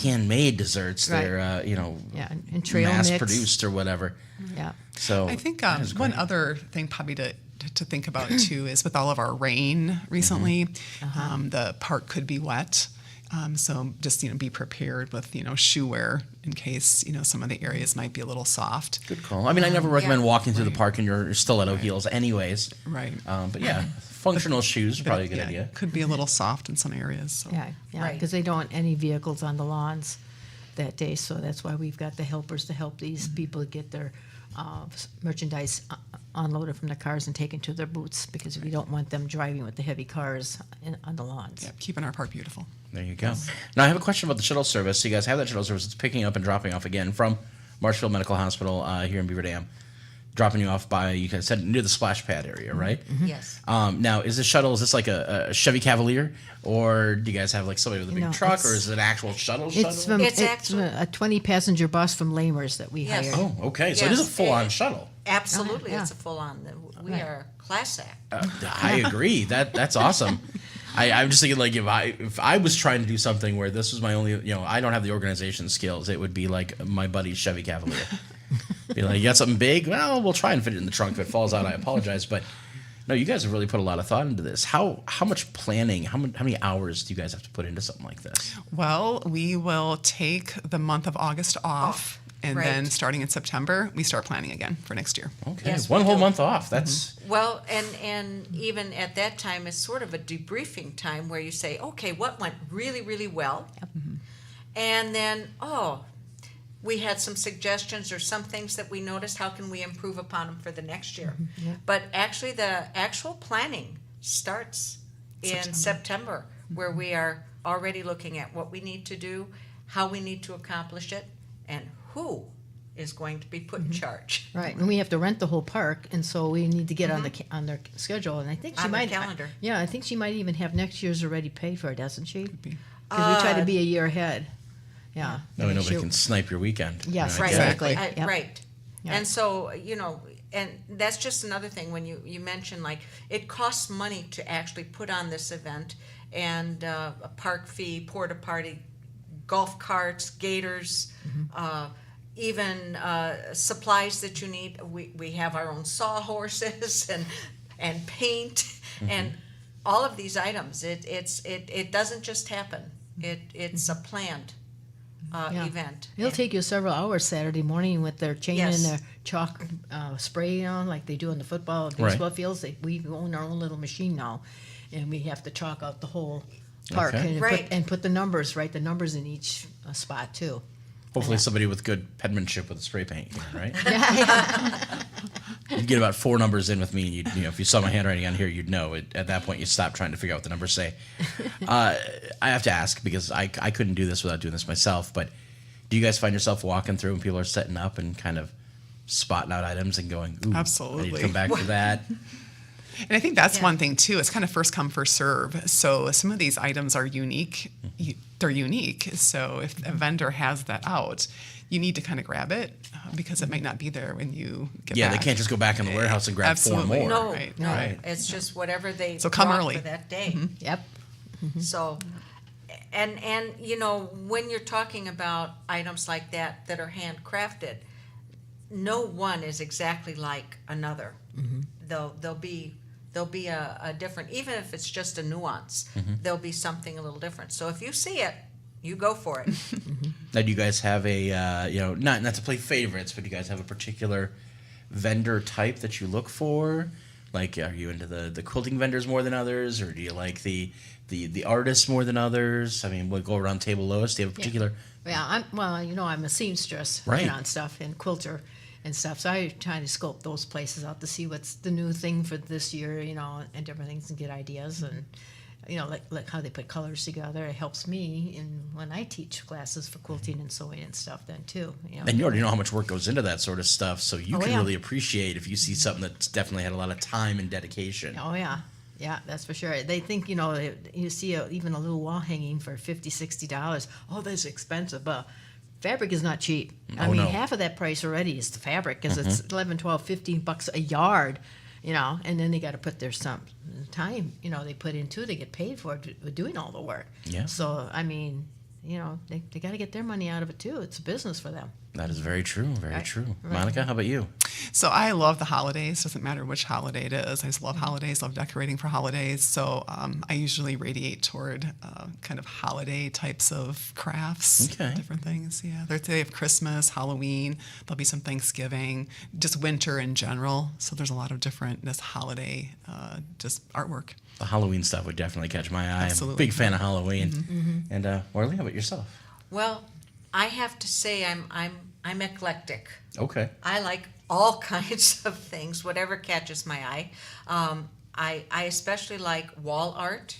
handmade desserts. Right. They're, Yeah, and trail mix. mass-produced or whatever. Yeah. So I think that is one great. other thing probably to think about too is with all of our rain recently, the park could be wet. So just be prepared with shoe wear in case some of the areas might be a little soft. Good call. I mean, I never recommend walking through the park and you're stiletto heels anyways. Right. But yeah, functional shoes are probably a good Yeah, idea. could be a little soft in some areas. So. Yeah, Right. because they don't want any vehicles on the lawns that day, so that's why we've got the helpers to help these people get their merchandise unloaded from the cars and taken to their booths, because we don't want them driving with the heavy cars on the lawns. Yeah, keeping our park beautiful. There you go. Now, I have a question about the shuttle service. So you guys have that shuttle service. It's picking up and dropping off again from Marshfield Medical Hospital here in Beaver Dam. Dropping you off by, you guys said, near the splash pad area, right? Yes. Now, is this shuttle, is this like a Chevy Cavalier? Or do you guys have like somebody with a big No, truck? it's- Or is it an actual shuttle? It's actually- a 20-passenger bus from Lamers that we Yes. hired. Oh, okay. So it is a Yes. full-on shuttle. Absolutely, Yeah. it's a full-on. We Right. are class act. I agree. That's awesome. I'm just thinking, like, if I was trying to do something where this was my only, I don't have the organization skills, it would be like my buddy's Chevy Cavalier. Be like, you got something big? Well, we'll try and fit it in the trunk. If it falls out, I apologize. But no, you guys have really put a lot of thought into this. How much planning, how many hours do you guys have to put into something like this? Well, we will take the month of August off, and right. then starting in September, we start planning again for next year. Okay, Yes, one we whole do. month off. That's Well, and even at that time, it's sort of a debriefing time where you say, okay, what went really, really well? And then, we had some suggestions or some things that we noticed. How can we improve upon them for the next year? But actually, the actual planning starts in September, where we are already looking at what we need to do, how we need to accomplish it, and who is going to be put in charge. Right, and we have to rent the whole park, and so we need to get on their schedule. And I think she On the might calendar. Yeah, I think she might even have next year's already paid for, doesn't she? Because we try to be a year ahead. Yeah. no, Make nobody sure- can snipe your weekend. Yes, I Right, get it. exactly. Yep. Right. Yeah. And so, and that's just another thing when you mention, like, it costs money to actually put on this event, and a park fee, porta party, golf carts, gators, even supplies that you need. We have our own sawhorses and paint and all of these items. It doesn't just happen. It's a planned Yeah. event. It'll take you several hours Saturday morning with their chain Yes. and their chalk spray on, like they do in the football and Right. baseball fields. We own our own little machine now, and we have to chalk out the whole park Okay. and, Right. put the numbers, write the numbers in each spot too. Hopefully somebody with good penmanship with a spray paint, right? You'd get about 4 numbers in with me, and if you saw my handwriting on here, you'd know. At that point, you stop trying to figure out what the numbers say. I have to ask, because I couldn't do this without doing this myself, but do you guys find yourself walking through and people are setting up and kind of spotting out items and going, ooh, I need Absolutely. to come back for that? And I think that's Yeah. one thing too. It's kind of first come, first serve. So some of these items are unique. They're unique. So if a vendor has that out, you need to kind of grab it because it might not be there when you get Yeah, back. they can't just go back in the warehouse and grab Absolutely. 4 more. No, Right, no, right. it's just whatever they So come brought early. for that day. Yep. So, and when you're talking about items like that are handcrafted, no one is exactly like another. There'll be a different, even if it's just a nuance, there'll be something a little different. So if you see it, you go for it. Now, do you guys have a, not to play favorites, but do you guys have a particular vendor type that you look for? Like, are you into the quilting vendors more than others, or do you like the artists more than others? I mean, we'll go around table Lois. Do you have a particular? Yeah, I'm a seamstress, Right. and stuff, and quilter and stuff. So I try to scope those places out to see what's the new thing for this year, and different things, and get ideas, and like how they put colors together. It helps me when I teach classes for quilting and sewing and stuff. Then too, And you already know how much work goes into that sort of stuff, so you Oh, can yeah. really appreciate if you see something that's definitely had a lot of time and dedication. Oh yeah, yeah, that's for sure. They think you see even a little wall hanging for $50, $60. Oh, that's expensive, but fabric is not cheap. I Oh, mean, no. half of that price already is the fabric, because it's 11, 12, 15 bucks a yard. And then they got to put their some time, they put into to get paid for doing all the work. Yeah. So I mean, they got to get their money out of it too. It's a business for them. That is very true, very Right. true. Right. Monica, how about you? So I love the holidays. Doesn't matter which holiday it is. I just love holidays. Love decorating for holidays. So I usually radiate toward kind of holiday types of crafts. Okay. Different things. Yeah. They have Christmas, Halloween. There'll be some Thanksgiving. Just winter in general. So there's a lot of different this holiday just artwork. The Halloween stuff would definitely catch my eye. Absolutely. I'm a big fan of Halloween. And Orly, how about yourself? Well, I have to say I'm I'm eclectic. Okay. I like all kinds of things, whatever catches my eye. I especially like wall art.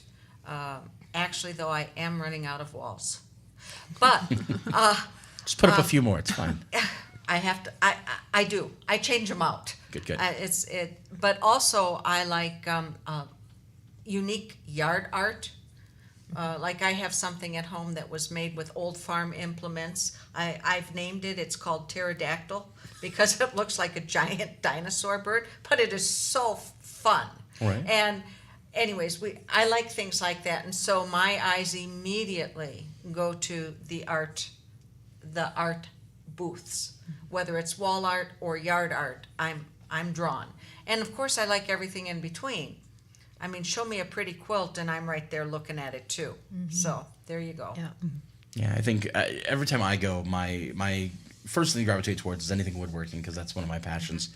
Actually, though, I am running out of walls. But Just put up a few more. It's fine. I have to. I do. I change them out. Good. But also, I like unique yard art. Like I have something at home that was made with old farm implements. I've named it. It's called pterodactyl because it looks like a giant dinosaur bird, but it is so fun. Right. And anyways, I like things like that, and so my eyes immediately go to the art booths, whether it's wall art or yard art. I'm drawn, and of course I like everything in between. I mean, show me a pretty quilt, and I'm right there looking at it too. So there you go. Yeah. Yeah, I think every time I go, my first thing to gravitate towards is anything woodworking because that's one of my passions,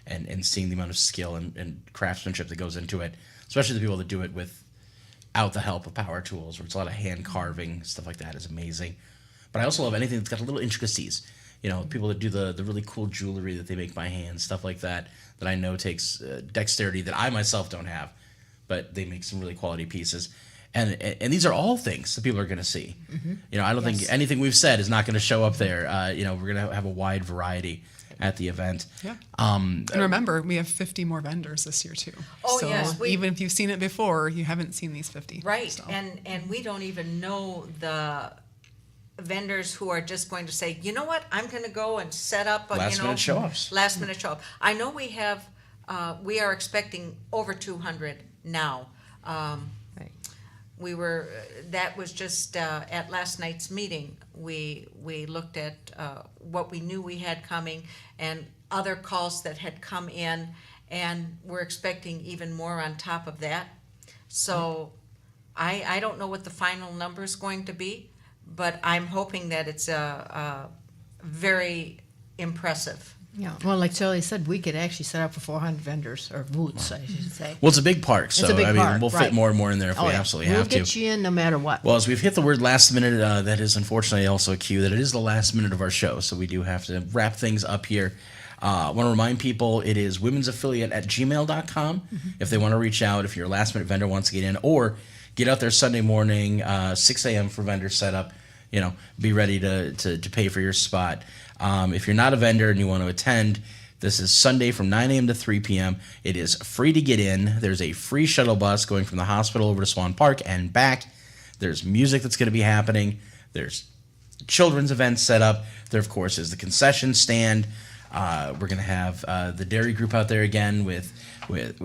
and seeing the amount of skill and craftsmanship that goes into it, especially the people that do it without the help of power tools, where it's a lot of hand carving, stuff like that is amazing. But I also love anything that's got little intricacies. You know, people that do the really cool jewelry that they make by hand, stuff like that I know takes dexterity that I myself don't have, but they make some really quality pieces. And these are all things that people are going to see. You know, I don't think anything we've said is not going to show up there. You know, we're going to have a wide variety at the event. Yeah. And remember, we have 50 more vendors this year too. Oh, so yes, even if you've seen it before, you haven't seen these 50. Right, So. and we don't even know the vendors who are just going to say, you know what, I'm going to go and set up a Last-minute show-ups. Last minute show up. I know we have, we are expecting over 200 now. Right. We were, that was just at last night's meeting. We looked at what we knew we had coming and other calls that had come in, and we're expecting even more on top of that. So I don't know what the final number is going to be, but I'm hoping that it's very impressive. Yeah. Well, like Shirley said, we could actually set up for 400 vendors or booths, I should say. Well, it's a big park, so a big I mean, park, we'll fit right. more and more in there if we absolutely we'll have to. We'll get you in no matter what. Well, as we've hit the word last minute, that is unfortunately also a cue that it is the last minute of our show, so we do have to wrap things up here. I want to remind people it is womensaffiliate@gmail.com if they want to reach out, if your last minute vendor wants to get in, or get out there Sunday morning, 6 a.m. for vendor setup. You know, be ready to pay for your spot. If you're not a vendor and you want to attend, this is Sunday from 9 a.m. to 3 p.m. It is free to get in. There's a free shuttle bus going from the hospital over to Swan Park and back. There's music that's going to be happening. There's children's events set up. There, of course, is the concession stand. We're going to have the dairy group out there again with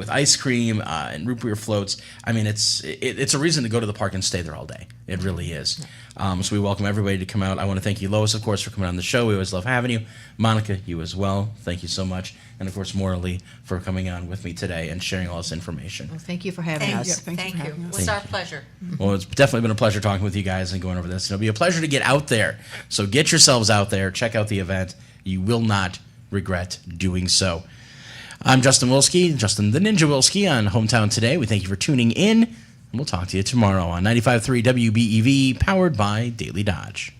ice cream and root beer floats. I mean, it's a reason to go to the park and stay there all day. It really is. So we welcome everybody to come out. I want to thank you, Lois, of course, for coming on the show. We always love having you. Monica, you as well. Thank you so much. And, of course, Morley for coming on with me today and sharing all this information. Well, thank you for having Thank us. you. thank you Thank for you. having us. It was our pleasure. Well, it's definitely been a pleasure talking with you guys and going over this. It'll be a pleasure to get out there. So get yourselves out there. Check out the event. You will not regret doing so. I'm Justin Wilski, Justin the Ninja Wilski on Hometown Today. We thank you for tuning in, and we'll talk to you tomorrow on 95.3 WBEV, powered by Daily Dodge.